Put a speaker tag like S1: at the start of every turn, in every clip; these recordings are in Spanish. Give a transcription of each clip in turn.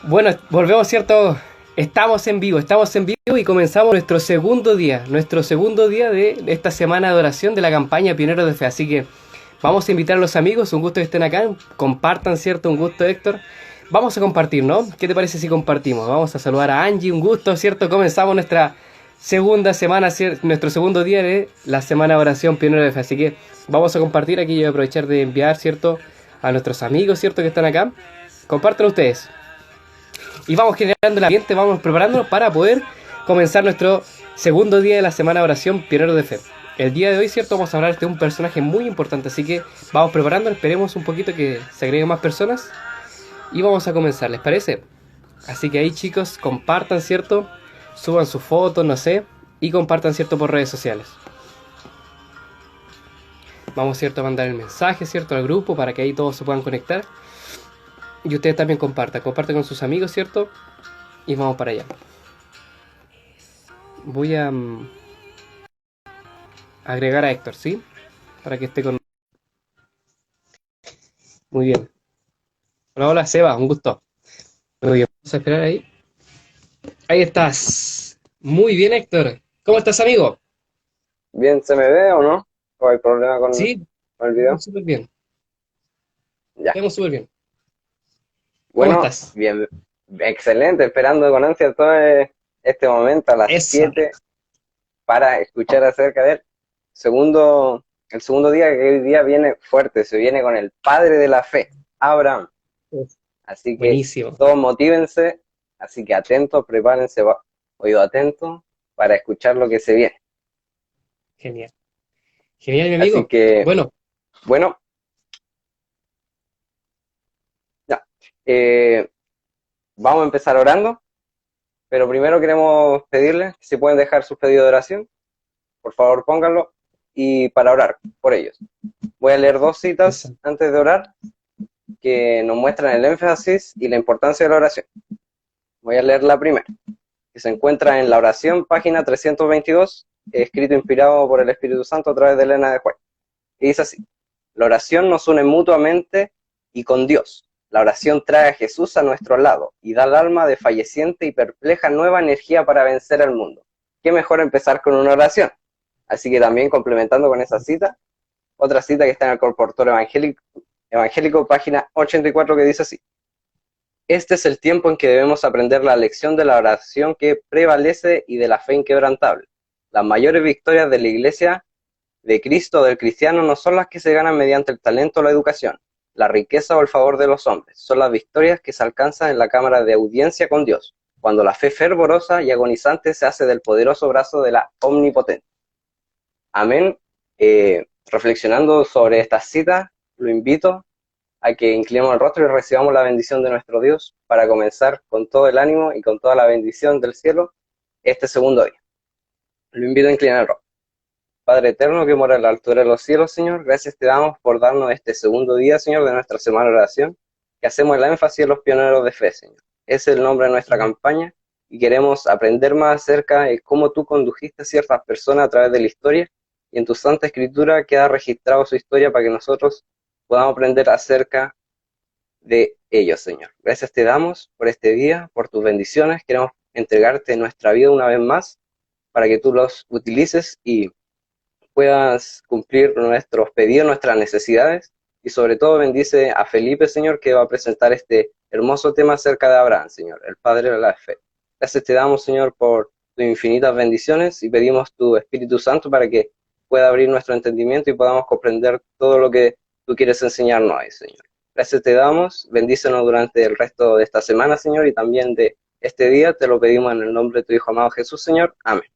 S1: Bueno, volvemos, ¿cierto? Estamos en vivo y comenzamos nuestro segundo día de esta semana de oración de la campaña Pioneros de Fe. Así que vamos a invitar a los amigos, un gusto que estén acá, compartan, ¿cierto? Un gusto, Héctor. Vamos a compartir, ¿no? ¿Qué te parece si compartimos? Vamos a saludar a Angie, un gusto, ¿cierto? Comenzamos nuestra segunda semana, nuestro segundo día de la semana de oración Pioneros de Fe. Así que vamos a compartir aquí, yo voy a aprovechar de enviar, ¿cierto? A nuestros amigos, ¿cierto? Que están acá. Compartan ustedes. Y vamos generando el ambiente, vamos preparándonos para poder comenzar nuestro segundo día de la semana de oración Pionero de Fe. El día de hoy, ¿cierto? Vamos a hablar de un personaje muy importante, así que vamos preparando, esperemos un poquito que se agreguen más personas y vamos a comenzar, ¿les parece? Así que ahí, chicos, compartan, ¿cierto? Suban sus fotos, no sé, y compartan, ¿cierto? Por redes sociales. Vamos, ¿cierto? A mandar el mensaje, ¿cierto? Al grupo para que ahí todos se puedan conectar. Y ustedes también compartan con sus amigos, ¿cierto? Y vamos para allá. Voy a agregar a Héctor, ¿sí? Para que esté con... Muy bien. Hola, hola, Seba, un gusto. Muy bien, vamos a esperar ahí. Ahí estás. Muy bien, Héctor. ¿Cómo estás, amigo?
S2: Bien, ¿se me ve o no? ¿O hay problema
S1: Sí,
S2: con el video?
S1: vemos súper bien.
S2: Ya.
S1: Vemos súper bien. ¿Cómo
S2: Bueno,
S1: estás?
S2: bien, excelente, esperando con ansia todo este momento a las
S1: Esa.
S2: 7 para escuchar acerca del segundo, el segundo día que hoy día viene fuerte, se viene con el padre de la fe, Abraham. Así que
S1: Buenísimo.
S2: todos motívense, así que atentos, prepárense, oído atento para escuchar lo que se viene.
S1: Genial. Genial, mi
S2: Así
S1: amigo.
S2: que,
S1: Bueno,
S2: bueno, ya. Eh, Vamos a empezar orando. Pero primero queremos pedirles si pueden dejar sus pedidos de oración, por favor pónganlo, y para orar por ellos. Voy a leer dos citas
S1: esa.
S2: antes de orar que nos muestran el énfasis y la importancia de la oración. Voy a leer la primera, que se encuentra en la oración, página 322, escrito inspirado por el Espíritu Santo a través de Elena de White. Y dice así: la oración nos une mutuamente y con Dios. La oración trae a Jesús a nuestro lado y da al alma desfalleciente y perpleja nueva energía para vencer al mundo. ¿Qué mejor empezar con una oración? Así que también complementando con esa cita, otra cita que está en el Colportor Evangélico, página 84, que dice así: este es el tiempo en que debemos aprender la lección de la oración que prevalece y de la fe inquebrantable. Las mayores victorias de la Iglesia de Cristo o del cristiano no son las que se ganan mediante el talento o la educación, la riqueza o el favor de los hombres, son las victorias que se alcanzan en la cámara de audiencia con Dios, cuando la fe fervorosa y agonizante se hace del poderoso brazo de la omnipotente. Amén. Reflexionando sobre estas citas, lo invito a que inclinemos el rostro y recibamos la bendición de nuestro Dios para comenzar con todo el ánimo y con toda la bendición del cielo este segundo día. Lo invito a inclinar el rostro. Padre eterno que mora en la altura de los cielos, Señor, gracias te damos por darnos este segundo día, Señor, de nuestra semana de oración, que hacemos el énfasis en los pioneros de fe, Señor. Ese es el nombre de nuestra campaña y queremos aprender más acerca de cómo tú condujiste a ciertas personas a través de la historia, y en tu Santa Escritura queda registrado su historia para que nosotros podamos aprender acerca de ellos, Señor. Gracias te damos por este día, por tus bendiciones. Queremos entregarte nuestra vida una vez más para que tú los utilices y puedas cumplir nuestros pedidos, nuestras necesidades, y sobre todo bendice a Felipe, Señor, que va a presentar este hermoso tema acerca de Abraham, Señor, el Padre de la fe. Gracias te damos, Señor, por tus infinitas bendiciones y pedimos tu Espíritu Santo para que pueda abrir nuestro entendimiento y podamos comprender todo lo que tú quieres enseñarnos hoy, Señor. Gracias te damos, bendícenos durante el resto de esta semana, Señor, y también de este día, te lo pedimos en el nombre de tu Hijo amado Jesús, Señor. Amén.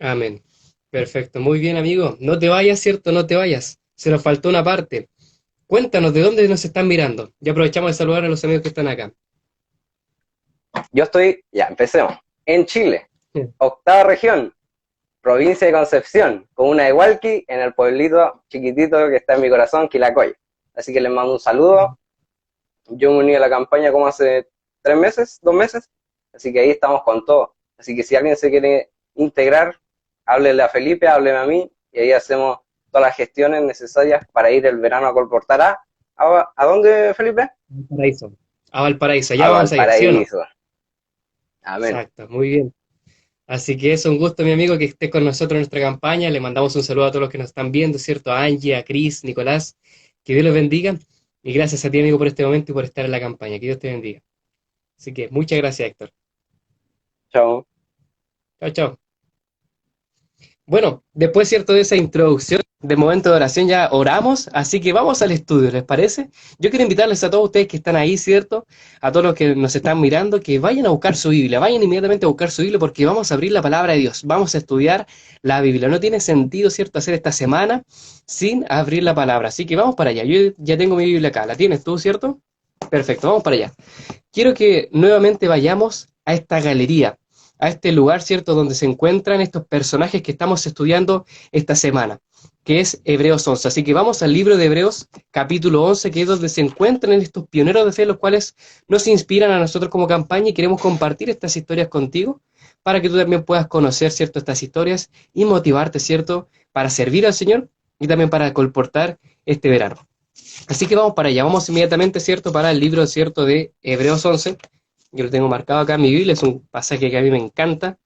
S1: Amén. Perfecto. Muy bien, amigo. No te vayas, ¿cierto? No te vayas. Se nos faltó una parte. Cuéntanos de dónde nos están mirando. Ya aprovechamos de saludar a los amigos que están acá.
S2: Yo estoy, ya, empecemos, en Chile, octava región, provincia de Concepción, comuna de Hualqui, en el pueblito chiquitito que está en mi corazón, Quilacoy. Así que les mando un saludo. Yo me uní a la campaña como hace 3 meses, 2 meses, así que ahí estamos con todo. Así que si alguien se quiere integrar, háblele a Felipe, hábleme a mí, y ahí hacemos todas las gestiones necesarias para ir el verano a Colportar. ¿A dónde, Felipe?
S1: Paraíso. A Valparaíso,
S2: a
S1: allá vamos a ir, ¿sí o no?
S2: Valparaíso. Amén.
S1: Exacto, muy bien. Así que es un gusto, mi amigo, que estés con nosotros en nuestra campaña. Le mandamos un saludo a todos los que nos están viendo, ¿cierto? A Angie, a Chris, Nicolás. Que Dios los bendiga. Y gracias a ti, amigo, por este momento y por estar en la campaña. Que Dios te bendiga. Así que muchas gracias, Héctor.
S2: Chao.
S1: Chao, chao. Bueno, después, cierto, de esa introducción, del momento de oración, ya oramos, así que vamos al estudio, ¿les parece? Yo quiero invitarles a todos ustedes que están ahí, ¿cierto? A todos los que nos están mirando, que vayan a buscar su Biblia, vayan inmediatamente a buscar su Biblia porque vamos a abrir la palabra de Dios, vamos a estudiar la Biblia. No tiene sentido, ¿cierto?, hacer esta semana sin abrir la palabra, así que vamos para allá. Yo ya tengo mi Biblia acá, ¿la tienes tú, cierto? Perfecto, vamos para allá. Quiero que nuevamente vayamos a esta galería, a este lugar, ¿cierto?, donde se encuentran estos personajes que estamos estudiando esta semana, que es Hebreos 11. Así que vamos al libro de Hebreos, capítulo 11, que es donde se encuentran estos pioneros de fe, los cuales nos inspiran a nosotros como campaña y queremos compartir estas historias contigo para que tú también puedas conocer, ¿cierto?, estas historias y motivarte, ¿cierto?, para servir al Señor y también para colportar este verano. Así que vamos para allá, vamos inmediatamente, ¿cierto?, para el libro, ¿cierto?, de Hebreos 11. Yo lo tengo marcado acá en mi Biblia, es un pasaje que a mí me encanta.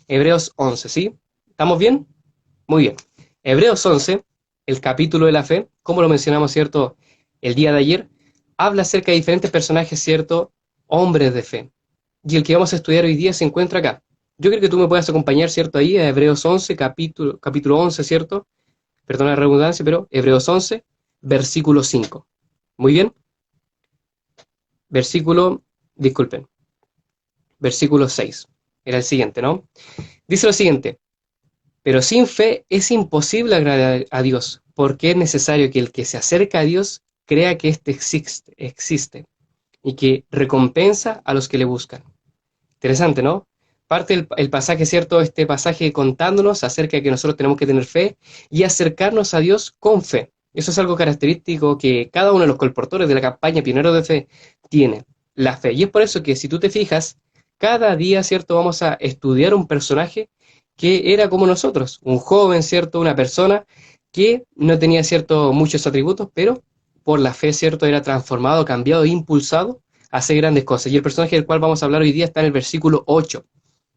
S1: Hebreos 11, ¿sí? ¿Estamos bien? Muy bien. Hebreos 11, el capítulo de la fe, como lo mencionamos, ¿cierto?, el día de ayer, habla acerca de diferentes personajes, ¿cierto?, hombres de fe. Y el que vamos a estudiar hoy día se encuentra acá. Yo creo que tú me puedas acompañar, ¿cierto?, ahí a Hebreos 11, capítulo 11, ¿cierto? Perdona la redundancia, pero Hebreos 11, versículo 5. Muy bien. Disculpen, versículo 6. Era el siguiente, ¿no? Dice lo siguiente: pero sin fe es imposible agradar a Dios, porque es necesario que el que se acerca a Dios crea que éste existe y que recompensa a los que le buscan. Interesante, ¿no? Parte el pasaje, ¿cierto? Este pasaje contándonos acerca de que nosotros tenemos que tener fe y acercarnos a Dios con fe. Eso es algo característico que cada uno de los colportores de la campaña Pionero de Fe tiene, la fe. Y es por eso que si tú te fijas, cada día, ¿cierto?, vamos a estudiar un personaje que era como nosotros, un joven, ¿cierto?, una persona que no tenía, ¿cierto?, muchos atributos, pero por la fe, ¿cierto?, era transformado, cambiado e impulsado a hacer grandes cosas. Y el personaje del cual vamos a hablar hoy día está en el versículo 8.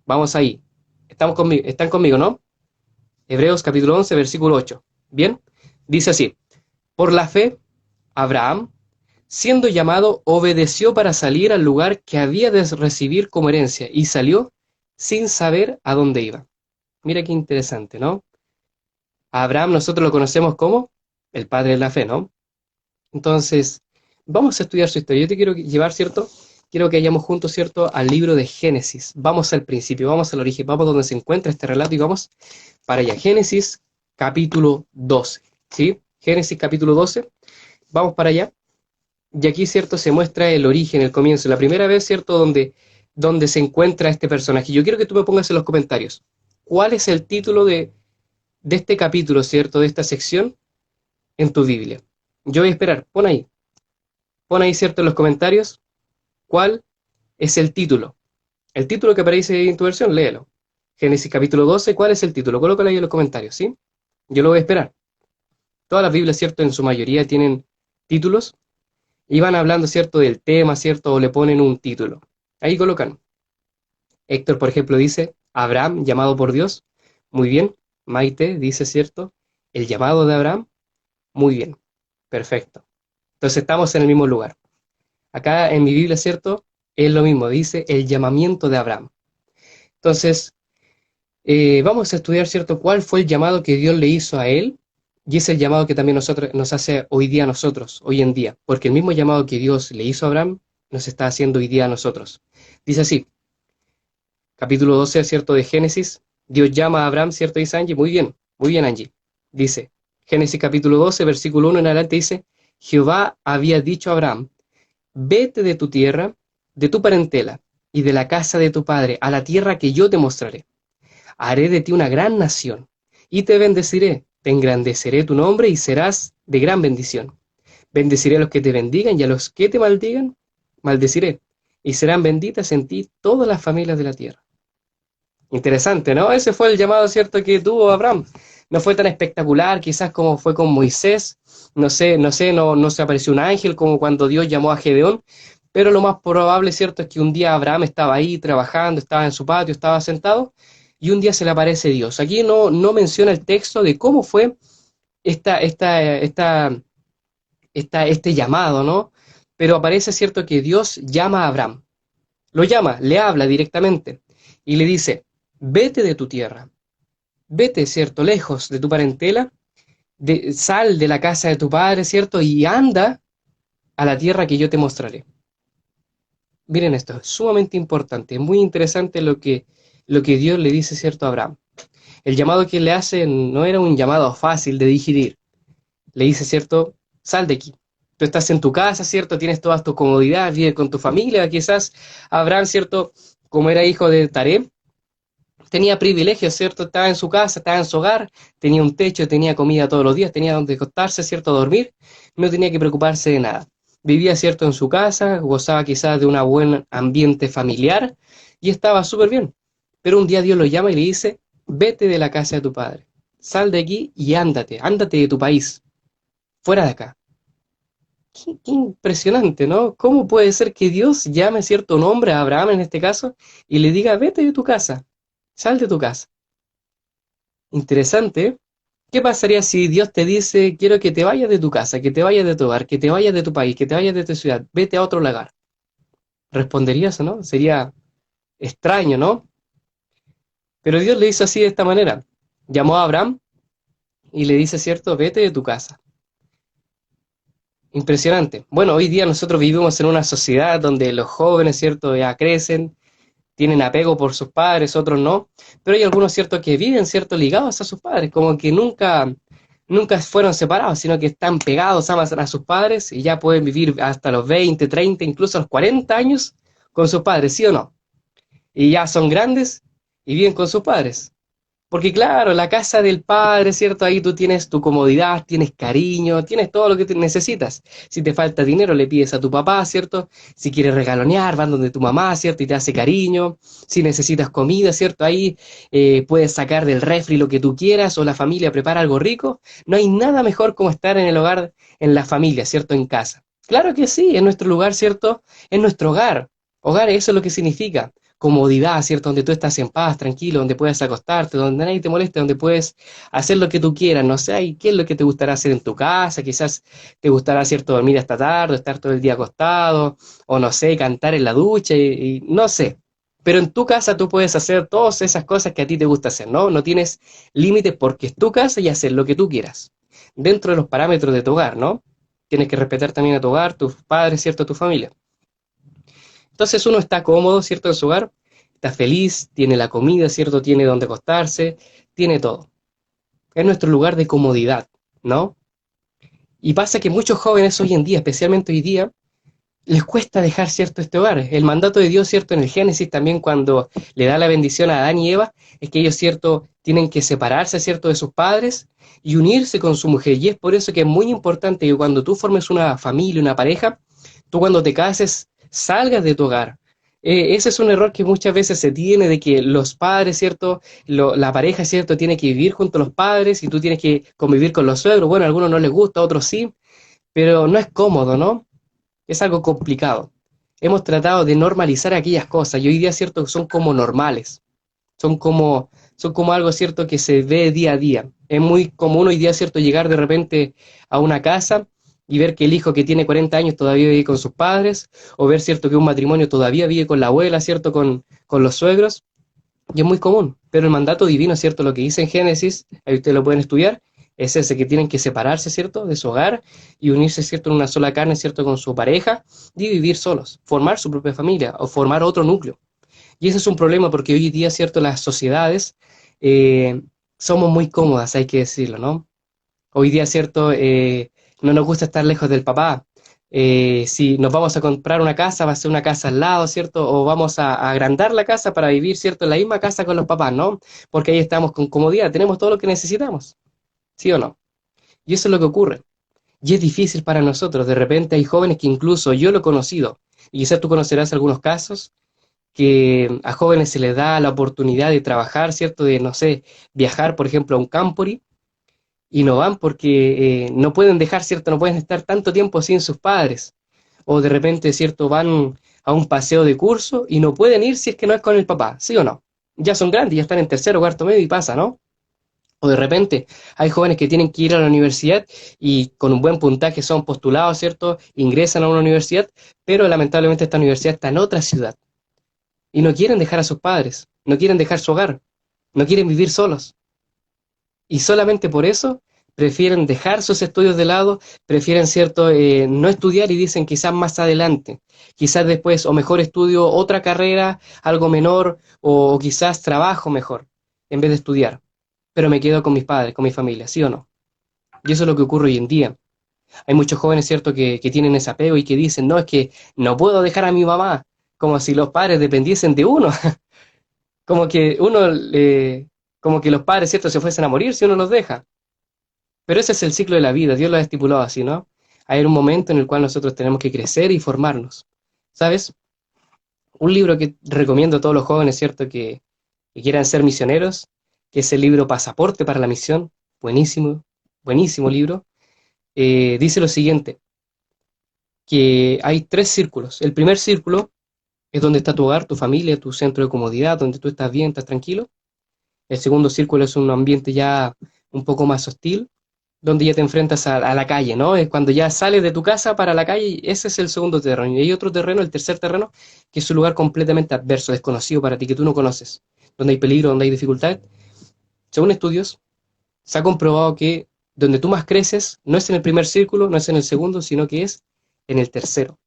S1: Vamos ahí. Están conmigo, ¿no? Hebreos capítulo 11, versículo 8. Bien, dice así: por la fe, Abraham, siendo llamado, obedeció para salir al lugar que había de recibir como herencia y salió sin saber a dónde iba. Mira qué interesante, ¿no? A Abraham nosotros lo conocemos como el padre de la fe, ¿no? Entonces, vamos a estudiar su historia. Yo te quiero llevar, ¿cierto? Quiero que vayamos juntos, ¿cierto?, al libro de Génesis. Vamos al principio, vamos al origen, vamos donde se encuentra este relato y vamos para allá. Génesis capítulo 12, ¿sí? Génesis capítulo 12, vamos para allá. Y aquí, ¿cierto?, se muestra el origen, el comienzo, la primera vez, ¿cierto?, donde se encuentra este personaje. Yo quiero que tú me pongas en los comentarios cuál es el título de este capítulo, ¿cierto?, de esta sección en tu Biblia. Yo voy a esperar, pon ahí, ¿cierto?, en los comentarios cuál es el título. El título que aparece en tu versión, léelo. Génesis capítulo 12, ¿cuál es el título? Colócalo ahí en los comentarios, ¿sí? Yo lo voy a esperar. Todas las Biblias, ¿cierto?, en su mayoría tienen títulos y van hablando, ¿cierto?, del tema, ¿cierto?, o le ponen un título. Ahí colocan. Héctor, por ejemplo, dice Abraham, llamado por Dios. Muy bien. Maite dice, ¿cierto?, el llamado de Abraham. Muy bien. Perfecto. Entonces estamos en el mismo lugar. Acá en mi Biblia, ¿cierto?, es lo mismo. Dice el llamamiento de Abraham. Entonces, vamos a estudiar, ¿cierto?, cuál fue el llamado que Dios le hizo a él, y es el llamado que también nos hace hoy día a nosotros, hoy en día, porque el mismo llamado que Dios le hizo a Abraham, nos está haciendo hoy día a nosotros. Dice así, capítulo 12, ¿cierto?, de Génesis, Dios llama a Abraham, ¿cierto?, dice Angie, muy bien Angie, dice, Génesis capítulo 12, versículo 1 en adelante dice, Jehová había dicho a Abraham, vete de tu tierra, de tu parentela, y de la casa de tu padre, a la tierra que yo te mostraré. Haré de ti una gran nación, y te bendeciré, te engrandeceré tu nombre y serás de gran bendición. Bendeciré a los que te bendigan y a los que te maldigan, maldeciré, y serán benditas en ti todas las familias de la tierra. Interesante, ¿no? Ese fue el llamado, ¿cierto?, que tuvo Abraham. No fue tan espectacular, quizás como fue con Moisés, no se apareció un ángel como cuando Dios llamó a Gedeón, pero lo más probable, ¿cierto?, es que un día Abraham estaba ahí trabajando, estaba en su patio, estaba sentado, y un día se le aparece Dios. Aquí no menciona el texto de cómo fue esta, esta, esta, este llamado, ¿no? Pero aparece, ¿cierto?, que Dios llama a Abraham. Lo llama, le habla directamente y le dice, vete de tu tierra, vete, ¿cierto?, lejos de tu parentela, sal de la casa de tu padre, ¿cierto?, y anda a la tierra que yo te mostraré. Miren esto, es sumamente importante, muy interesante lo que Dios le dice, ¿cierto?, a Abraham. El llamado que le hace no era un llamado fácil de digerir. Le dice, ¿cierto?, sal de aquí. Tú estás en tu casa, ¿cierto? Tienes todas tus comodidades, vives con tu familia. Quizás Abraham, ¿cierto?, como era hijo de Taré, tenía privilegios, ¿cierto? Estaba en su casa, estaba en su hogar, tenía un techo, tenía comida todos los días, tenía donde acostarse, ¿cierto?, dormir, no tenía que preocuparse de nada. Vivía, ¿cierto?, en su casa, gozaba quizás de un buen ambiente familiar y estaba súper bien. Pero un día Dios lo llama y le dice, vete de la casa de tu padre, sal de aquí y ándate, ándate de tu país, fuera de acá. Qué impresionante, ¿no? ¿Cómo puede ser que Dios llame cierto nombre a Abraham en este caso y le diga, vete de tu casa, sal de tu casa? Interesante. ¿Qué pasaría si Dios te dice, quiero que te vayas de tu casa, que te vayas de tu hogar, que te vayas de tu país, que te vayas de tu ciudad, vete a otro lugar? ¿Responderías o no? Sería extraño, ¿no? Pero Dios le hizo así de esta manera. Llamó a Abraham y le dice, cierto, vete de tu casa. Impresionante. Bueno, hoy día nosotros vivimos en una sociedad donde los jóvenes, cierto, ya crecen, tienen apego por sus padres, otros no, pero hay algunos, cierto, que viven, cierto, ligados a sus padres, como que nunca fueron separados, sino que están pegados a sus padres y ya pueden vivir hasta los 20, 30, incluso los 40 años con sus padres, ¿sí o no? Y ya son grandes y viven con sus padres. Porque claro, la casa del padre, ¿cierto? Ahí tú tienes tu comodidad, tienes cariño, tienes todo lo que necesitas. Si te falta dinero, le pides a tu papá, ¿cierto? Si quieres regalonear, van donde tu mamá, ¿cierto? Y te hace cariño. Si necesitas comida, ¿cierto? Ahí puedes sacar del refri lo que tú quieras o la familia prepara algo rico. No hay nada mejor como estar en el hogar, en la familia, ¿cierto? En casa. Claro que sí, en nuestro lugar, ¿cierto? En nuestro hogar. Hogar, eso es lo que significa comodidad, ¿cierto? Donde tú estás en paz, tranquilo, donde puedes acostarte, donde nadie te moleste, donde puedes hacer lo que tú quieras, no sé, ¿y qué es lo que te gustará hacer en tu casa? Quizás te gustará, ¿cierto?, dormir hasta tarde, estar todo el día acostado, o no sé, cantar en la ducha, y no sé. Pero en tu casa tú puedes hacer todas esas cosas que a ti te gusta hacer, ¿no? No tienes límites porque es tu casa y hacer lo que tú quieras, dentro de los parámetros de tu hogar, ¿no? Tienes que respetar también a tu hogar, tus padres, ¿cierto?, tu familia. Entonces uno está cómodo, ¿cierto?, en su hogar, está feliz, tiene la comida, ¿cierto?, tiene donde acostarse, tiene todo. Es nuestro lugar de comodidad, ¿no? Y pasa que muchos jóvenes hoy en día, especialmente hoy día, les cuesta dejar, ¿cierto?, este hogar. El mandato de Dios, ¿cierto?, en el Génesis también cuando le da la bendición a Adán y Eva, es que ellos, ¿cierto?, tienen que separarse, ¿cierto?, de sus padres y unirse con su mujer. Y es por eso que es muy importante que cuando tú formes una familia, una pareja, tú cuando te cases salgas de tu hogar. Ese es un error que muchas veces se tiene de que los padres, ¿cierto? La pareja, ¿cierto? Tiene que vivir junto a los padres y tú tienes que convivir con los suegros. Bueno, a algunos no les gusta, a otros sí, pero no es cómodo, ¿no? Es algo complicado. Hemos tratado de normalizar aquellas cosas y hoy día, ¿cierto?, son como normales. Son como, son como algo, ¿cierto?, que se ve día a día. Es muy común hoy día, ¿cierto?, llegar de repente a una casa y ver que el hijo que tiene 40 años todavía vive con sus padres, o ver, ¿cierto?, que un matrimonio todavía vive con la abuela, ¿cierto?, con los suegros, y es muy común. Pero el mandato divino, ¿cierto?, lo que dice en Génesis, ahí ustedes lo pueden estudiar, es ese que tienen que separarse, ¿cierto?, de su hogar y unirse, ¿cierto?, en una sola carne, ¿cierto?, con su pareja y vivir solos, formar su propia familia o formar otro núcleo. Y ese es un problema porque hoy día, ¿cierto?, las sociedades eh, somos muy cómodas, hay que decirlo, ¿no? Hoy día, ¿cierto?, no nos gusta estar lejos del papá. Si nos vamos a comprar una casa, va a ser una casa al lado, ¿cierto? O vamos a agrandar la casa para vivir, ¿cierto?, en la misma casa con los papás, ¿no? Porque ahí estamos con comodidad, tenemos todo lo que necesitamos, ¿sí o no? Y eso es lo que ocurre. Y es difícil para nosotros. De repente hay jóvenes que incluso yo lo he conocido, y quizás tú conocerás algunos casos, que a jóvenes se les da la oportunidad de trabajar, ¿cierto? De, no sé, viajar, por ejemplo, a un campori, y no van porque no pueden dejar, ¿cierto? No pueden estar tanto tiempo sin sus padres. o de repente, ¿cierto?, van a un paseo de curso y no pueden ir si es que no es con el papá, ¿sí o no? Ya son grandes, ya están en tercero o cuarto medio y pasa, ¿no? O de repente hay jóvenes que tienen que ir a la universidad y con un buen puntaje son postulados, ¿cierto? Ingresan a una universidad, pero lamentablemente esta universidad está en otra ciudad y no quieren dejar a sus padres, no quieren dejar su hogar, no quieren vivir solos. Y solamente por eso prefieren dejar sus estudios de lado, prefieren, ¿cierto?, no estudiar y dicen quizás más adelante, quizás después o mejor estudio otra carrera, algo menor, o quizás trabajo mejor, en vez de estudiar. Pero me quedo con mis padres, con mi familia, ¿sí o no? Y eso es lo que ocurre hoy en día. Hay muchos jóvenes, ¿cierto?, que tienen ese apego y que dicen, no, es que no puedo dejar a mi mamá, como si los padres dependiesen de uno, como que uno, como que los padres, ¿cierto?, se fuesen a morir si uno los deja. Pero ese es el ciclo de la vida, Dios lo ha estipulado así, ¿no? Hay un momento en el cual nosotros tenemos que crecer y formarnos. ¿Sabes? Un libro que recomiendo a todos los jóvenes, ¿cierto?, que quieran ser misioneros, que es el libro Pasaporte para la Misión, buenísimo, buenísimo libro, dice lo siguiente, que hay tres círculos. El primer círculo es donde está tu hogar, tu familia, tu centro de comodidad, donde tú estás bien, estás tranquilo. El segundo círculo es un ambiente ya un poco más hostil, donde ya te enfrentas a la calle, ¿no? Es cuando ya sales de tu casa para la calle, ese es el segundo terreno. Y hay otro terreno, el tercer terreno, que es un lugar completamente adverso, desconocido para ti, que tú no conoces, donde hay peligro, donde hay dificultad. Según estudios, se ha comprobado que donde tú más creces no es en el primer círculo, no es en el segundo, sino que es en el tercero,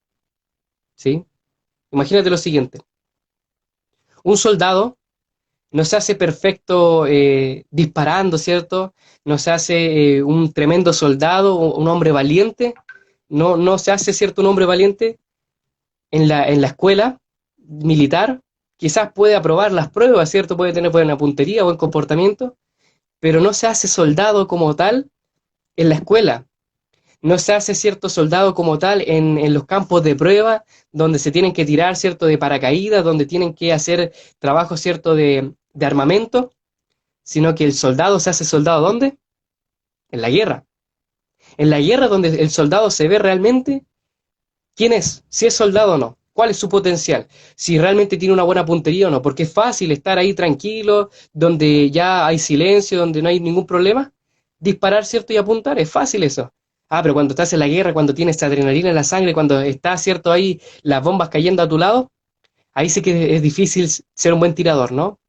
S1: ¿sí? Imagínate lo siguiente, un soldado no se hace perfecto disparando, ¿cierto? No se hace un tremendo soldado, un hombre valiente, no se hace, ¿cierto?, un hombre valiente en la escuela militar, quizás puede aprobar las pruebas, ¿cierto? Puede tener buena puntería, buen comportamiento, pero no se hace soldado como tal en la escuela. No se hace cierto soldado como tal en los campos de prueba, donde se tienen que tirar, ¿cierto?, de paracaídas, donde tienen que hacer trabajo, ¿cierto?, de armamento, sino que el soldado se hace soldado ¿dónde? En la guerra. En la guerra donde el soldado se ve realmente quién es, si es soldado o no, cuál es su potencial, si realmente tiene una buena puntería o no, porque es fácil estar ahí tranquilo, donde ya hay silencio, donde no hay ningún problema, disparar, ¿cierto?, y apuntar, es fácil eso. Ah, pero cuando estás en la guerra, cuando tienes adrenalina en la sangre, cuando está, ¿cierto?, ahí las bombas cayendo a tu lado, ahí sí que es difícil ser un buen tirador, ¿no?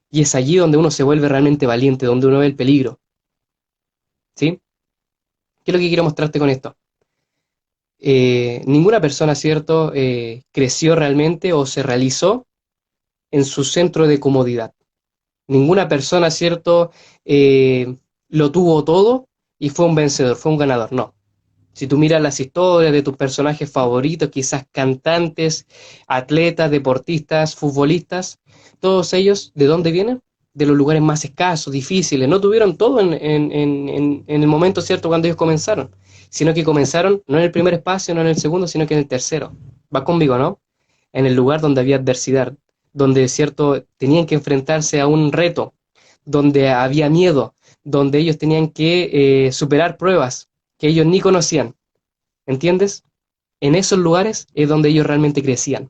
S1: Y es allí donde uno se vuelve realmente valiente, donde uno ve el peligro, ¿sí? ¿Qué es lo que quiero mostrarte con esto? Ninguna persona, ¿cierto?, creció realmente o se realizó en su centro de comodidad. Ninguna persona, ¿cierto?, lo tuvo todo y fue un vencedor, fue un ganador. No. Si tú miras las historias de tus personajes favoritos, quizás cantantes, atletas, deportistas, futbolistas, todos ellos, ¿de dónde vienen? De los lugares más escasos, difíciles. No tuvieron todo en el momento cierto cuando ellos comenzaron, sino que comenzaron no en el primer espacio, no en el segundo, sino que en el tercero. Va conmigo, ¿no? En el lugar donde había adversidad, donde cierto tenían que enfrentarse a un reto, donde había miedo, donde ellos tenían que superar pruebas que ellos ni conocían. ¿Entiendes? En esos lugares es donde ellos realmente crecían.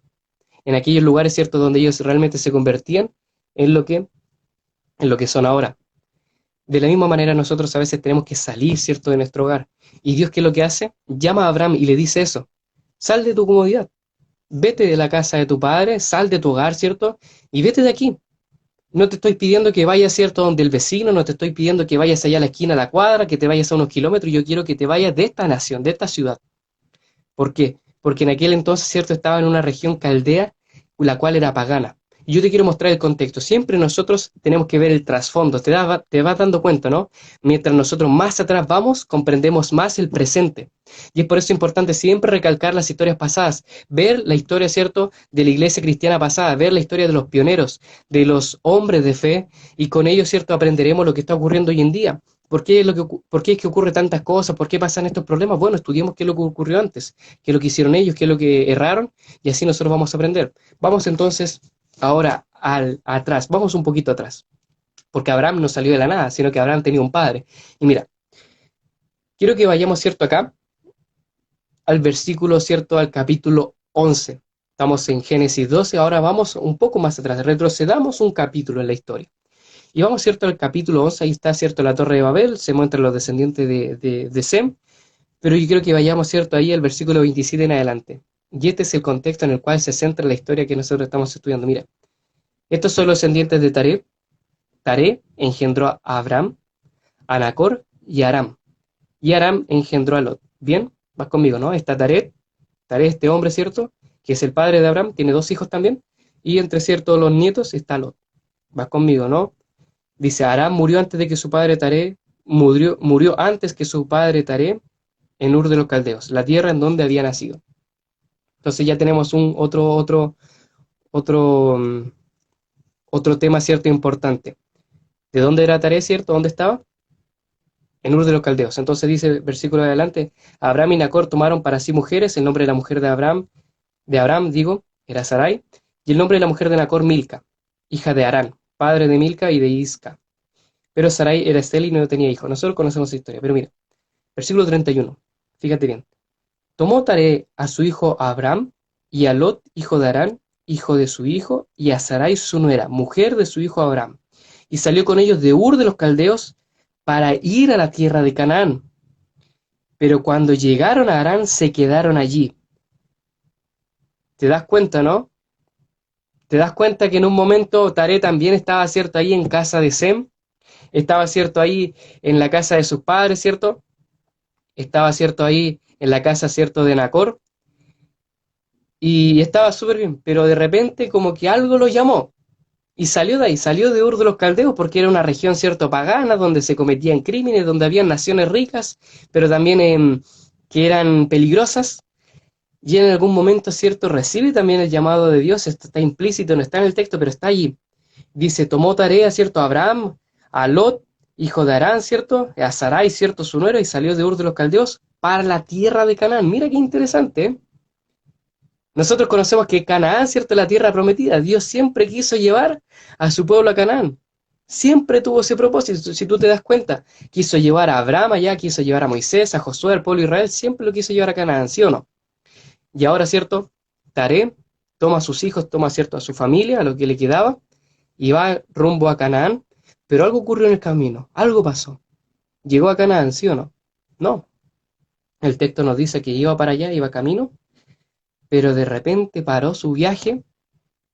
S1: En aquellos lugares, ¿cierto?, donde ellos realmente se convertían en en lo que son ahora. De la misma manera nosotros a veces tenemos que salir, ¿cierto?, de nuestro hogar. Y Dios, ¿qué es lo que hace? Llama a Abraham y le dice eso. Sal de tu comodidad. Vete de la casa de tu padre, sal de tu hogar, ¿cierto? Y vete de aquí. No te estoy pidiendo que vayas, ¿cierto?, donde el vecino, no te estoy pidiendo que vayas allá a la esquina de la cuadra, que te vayas a unos kilómetros, yo quiero que te vayas de esta nación, de esta ciudad. ¿Por qué? Porque en aquel entonces, ¿cierto?, estaba en una región caldea, la cual era pagana. Y yo te quiero mostrar el contexto. Siempre nosotros tenemos que ver el trasfondo. Te vas dando cuenta, ¿no? Mientras nosotros más atrás vamos, comprendemos más el presente. Y es por eso importante siempre recalcar las historias pasadas, ver la historia, ¿cierto?, de la iglesia cristiana pasada, ver la historia de los pioneros, de los hombres de fe, y con ello, ¿cierto?, aprenderemos lo que está ocurriendo hoy en día. ¿Por qué es que ocurre tantas cosas? ¿Por qué pasan estos problemas? Bueno, estudiemos qué es lo que ocurrió antes, qué es lo que hicieron ellos, qué es lo que erraron, y así nosotros vamos a aprender. Vamos entonces ahora atrás, vamos un poquito atrás, porque Abraham no salió de la nada, sino que Abraham tenía un padre. Y mira, quiero que vayamos, ¿cierto?, acá, al versículo, ¿cierto? Al capítulo 11. Estamos en Génesis 12, ahora vamos un poco más atrás, retrocedamos un capítulo en la historia. Y vamos, ¿cierto? Al capítulo 11, ahí está, ¿cierto? La Torre de Babel, se muestran los descendientes de Sem, pero yo quiero que vayamos, ¿cierto? Ahí al versículo 27 en adelante. Y este es el contexto en el cual se centra la historia que nosotros estamos estudiando. Mira, estos son los descendientes de Taré. Taré engendró a Abram, a Nacor y a Aram. Y Aram engendró a Lot. Bien, vas conmigo, ¿no? Está Taré, este hombre, ¿cierto? Que es el padre de Abraham, tiene dos hijos también. Y entre, ¿cierto? Los nietos está Lot. Vas conmigo, ¿no? Dice, Aram murió antes de que su padre Taré, murió antes que su padre Taré en Ur de los Caldeos, la tierra en donde había nacido. Entonces ya tenemos otro, mm, otro tema, ¿cierto? Importante. ¿De dónde era Taré, cierto? ¿Dónde estaba? En Ur de los Caldeos. Entonces dice, versículo de adelante, Abraham y Nacor tomaron para sí mujeres, el nombre de la mujer de Abraham, era Sarai, y el nombre de la mujer de Nacor, Milca, hija de Harán, padre de Milca y de Isca. Pero Sarai era estéril y no tenía hijo. Nosotros conocemos esa historia, pero mira, versículo 31, fíjate bien. Tomó Taré a su hijo Abraham y a Lot, hijo de Harán, hijo de su hijo, y a Sarai su nuera, mujer de su hijo Abraham, y salió con ellos de Ur de los Caldeos para ir a la tierra de Canaán. Pero cuando llegaron a Harán se quedaron allí. ¿Te das cuenta, no? ¿Te das cuenta que en un momento Taré también estaba, cierto, ahí en casa de Sem? Estaba, cierto, ahí en la casa de sus padres, ¿cierto? Estaba, cierto, ahí en la casa, cierto, de Nacor. Y estaba súper bien, pero de repente como que algo lo llamó. Y salió de ahí, salió de Ur de los Caldeos porque era una región, cierto, pagana, donde se cometían crímenes, donde habían naciones ricas, pero también que eran peligrosas. Y en algún momento, cierto, recibe también el llamado de Dios. Esto está implícito, no está en el texto, pero está allí. Dice, tomó tarea, cierto, a Abraham, a Lot, hijo de Harán, cierto, a Sarai, cierto, su nuera, y salió de Ur de los Caldeos para la tierra de Canaán. Mira qué interesante, ¿eh? Nosotros conocemos que Canaán, cierto, es la tierra prometida. Dios siempre quiso llevar a su pueblo a Canaán. Siempre tuvo ese propósito, si tú te das cuenta. Quiso llevar a Abraham allá, quiso llevar a Moisés, a Josué, al pueblo de Israel, siempre lo quiso llevar a Canaán, ¿sí o no? Y ahora, cierto, Taré toma a sus hijos, toma, cierto, a su familia, a lo que le quedaba, y va rumbo a Canaán, pero algo ocurrió en el camino, algo pasó. ¿Llegó a Canaán, sí o no? No. El texto nos dice que iba para allá, iba camino, pero de repente paró su viaje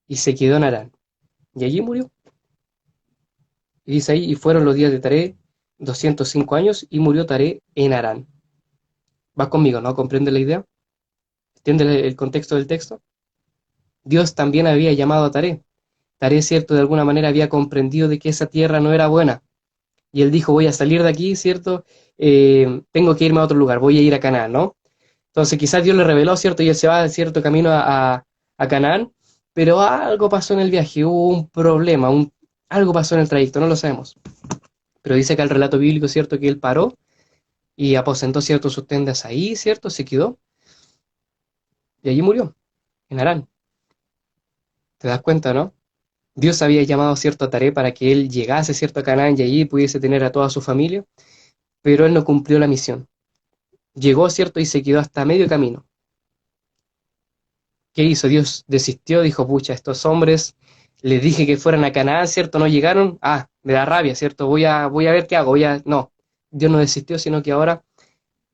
S1: y se quedó en Harán. Y allí murió. Y dice ahí, y fueron los días de Taré 205 años, y murió Taré en Harán. ¿Vas conmigo, no? ¿Comprende la idea? ¿Entiendes el contexto del texto? Dios también había llamado a Taré. Taré, cierto, de alguna manera había comprendido de que esa tierra no era buena. Y él dijo, voy a salir de aquí, ¿cierto? Tengo que irme a otro lugar, voy a ir a Canaán, ¿no? Entonces quizás Dios le reveló, ¿cierto? Y él se va de cierto camino a Canaán, pero algo pasó en el viaje, hubo un problema, algo pasó en el trayecto, no lo sabemos. Pero dice que el relato bíblico, ¿cierto? Que él paró y aposentó, ¿cierto? Sus tendas ahí, ¿cierto? Se quedó y allí murió, en Harán. ¿Te das cuenta, no? Dios había llamado, ¿cierto? A Taré para que él llegase, ¿cierto? A Canaán y allí pudiese tener a toda su familia, pero él no cumplió la misión. Llegó, ¿cierto? Y se quedó hasta medio camino. ¿Qué hizo? Dios desistió, dijo, pucha, estos hombres, les dije que fueran a Canaán, ¿cierto? No llegaron, me da rabia, ¿cierto? Voy a ver qué hago, no. Dios no desistió, sino que ahora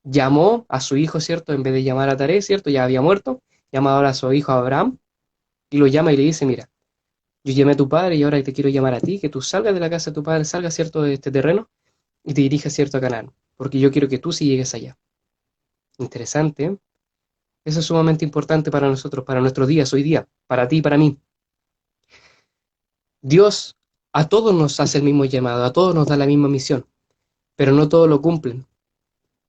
S1: llamó a su hijo, ¿cierto? En vez de llamar a Taré, ¿cierto? Ya había muerto, llama ahora a su hijo Abraham, y lo llama y le dice, mira, yo llamé a tu padre y ahora te quiero llamar a ti, que tú salgas de la casa de tu padre, salgas, ¿cierto? De este terreno, y te dirijas, ¿cierto? A Canaán, porque yo quiero que tú sí llegues allá. Interesante, ¿eh? Eso es sumamente importante para nosotros, para nuestros días, hoy día, para ti y para mí. Dios a todos nos hace el mismo llamado, a todos nos da la misma misión, pero no todos lo cumplen.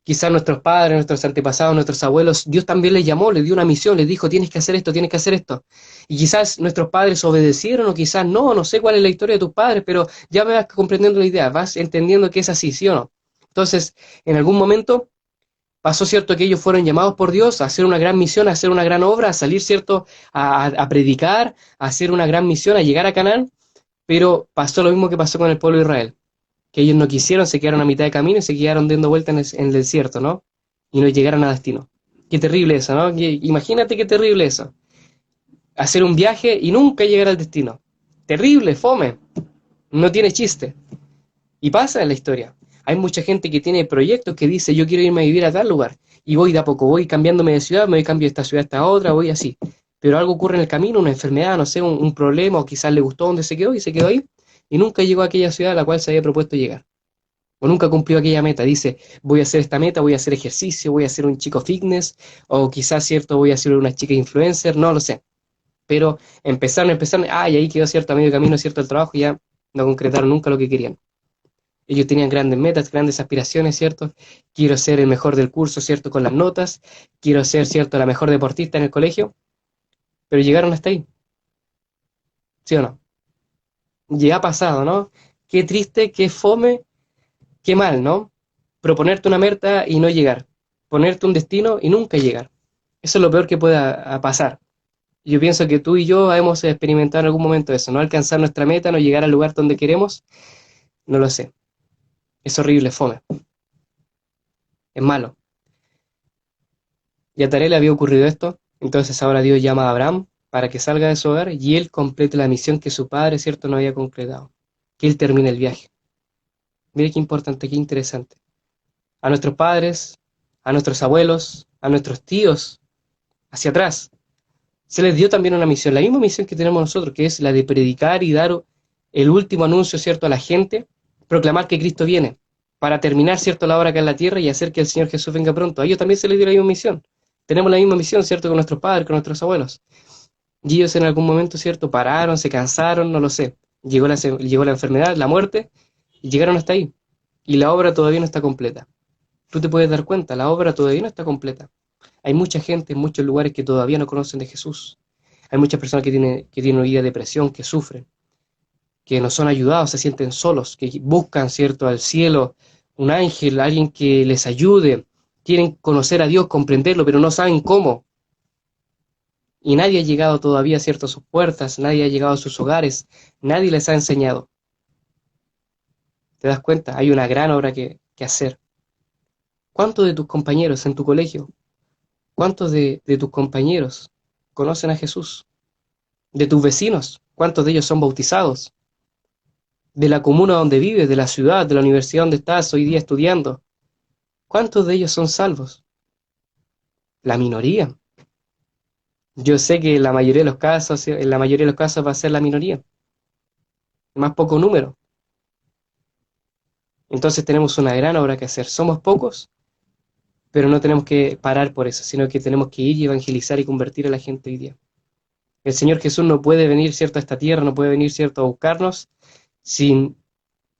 S1: Quizás nuestros padres, nuestros antepasados, nuestros abuelos, Dios también les llamó, les dio una misión, les dijo, tienes que hacer esto, tienes que hacer esto. Y quizás nuestros padres obedecieron o quizás no sé cuál es la historia de tus padres, pero ya me vas comprendiendo la idea, vas entendiendo que es así, ¿sí o no? Entonces, en algún momento pasó, cierto, que ellos fueron llamados por Dios a hacer una gran misión, a hacer una gran obra, a salir, cierto, a predicar, a hacer una gran misión, a llegar a Canaán, pero pasó lo mismo que pasó con el pueblo de Israel, que ellos no quisieron, se quedaron a mitad de camino y se quedaron dando vueltas en el desierto, ¿no? Y no llegaron a destino. Qué terrible eso, ¿no? Imagínate qué terrible eso. Hacer un viaje y nunca llegar al destino. Terrible, fome. No tiene chiste. Y pasa en la historia. Hay mucha gente que tiene proyectos que dice yo quiero irme a vivir a tal lugar. Y voy de a poco, voy cambiándome de ciudad, me voy cambio de esta ciudad a esta otra, voy así. Pero algo ocurre en el camino, una enfermedad, no sé, un problema, o quizás le gustó donde se quedó y se quedó ahí. Y nunca llegó a aquella ciudad a la cual se había propuesto llegar. O nunca cumplió aquella meta. Dice, voy a hacer esta meta, voy a hacer ejercicio, voy a ser un chico fitness, o quizás, cierto, voy a ser una chica influencer, no lo sé. Pero empezaron, y ahí quedó, cierto, a medio camino, cierto, el trabajo y ya no concretaron nunca lo que querían. Ellos tenían grandes metas, grandes aspiraciones, ¿cierto? Quiero ser el mejor del curso, ¿cierto? Con las notas, quiero ser, ¿cierto? La mejor deportista en el colegio, pero llegaron hasta ahí, ¿sí o no? Ya ha pasado, ¿no? Qué triste, qué fome, qué mal, ¿no? Proponerte una meta y no llegar, ponerte un destino y nunca llegar. Eso es lo peor que pueda pasar. Yo pienso que tú y yo hemos experimentado en algún momento eso, no alcanzar nuestra meta, no llegar al lugar donde queremos, no lo sé. Es horrible, fome, es malo. Y a Tare le había ocurrido esto, entonces ahora Dios llama a Abraham para que salga de su hogar y él complete la misión que su padre, cierto, no había concretado. Que él termine el viaje. Mire qué importante, qué interesante. A nuestros padres, a nuestros abuelos, a nuestros tíos, hacia atrás, se les dio también una misión, la misma misión que tenemos nosotros, que es la de predicar y dar el último anuncio, cierto, a la gente, proclamar que Cristo viene, para terminar, cierto, la obra acá en la tierra y hacer que el Señor Jesús venga pronto. A ellos también se les dio la misma misión. Tenemos la misma misión, ¿cierto?, con nuestros padres, con nuestros abuelos. Y ellos en algún momento, ¿cierto?, pararon, se cansaron, no lo sé. Llegó la enfermedad, la muerte, y llegaron hasta ahí. Y la obra todavía no está completa. Tú te puedes dar cuenta, la obra todavía no está completa. Hay mucha gente en muchos lugares que todavía no conocen de Jesús. Hay muchas personas que tienen una vida de depresión, que sufren, que no son ayudados, se sienten solos, que buscan, ¿cierto?, al cielo, un ángel, alguien que les ayude, quieren conocer a Dios, comprenderlo, pero no saben cómo. Y nadie ha llegado todavía, ¿cierto?, a sus puertas, nadie ha llegado a sus hogares, nadie les ha enseñado. ¿Te das cuenta? Hay una gran obra que hacer. ¿Cuántos de tus compañeros en tu colegio, cuántos de tus compañeros conocen a Jesús? ¿De tus vecinos? ¿Cuántos de ellos son bautizados? ¿De la comuna donde vives, de la ciudad, de la universidad donde estás hoy día estudiando? ¿Cuántos de ellos son salvos? La minoría. Yo sé que en la mayoría de los casos, va a ser la minoría, más poco número. Entonces tenemos una gran obra que hacer. Somos pocos, pero no tenemos que parar por eso, sino que tenemos que ir y evangelizar y convertir a la gente hoy día. El Señor Jesús no puede venir, ¿cierto?, a esta tierra, no puede venir, ¿cierto?, a buscarnos si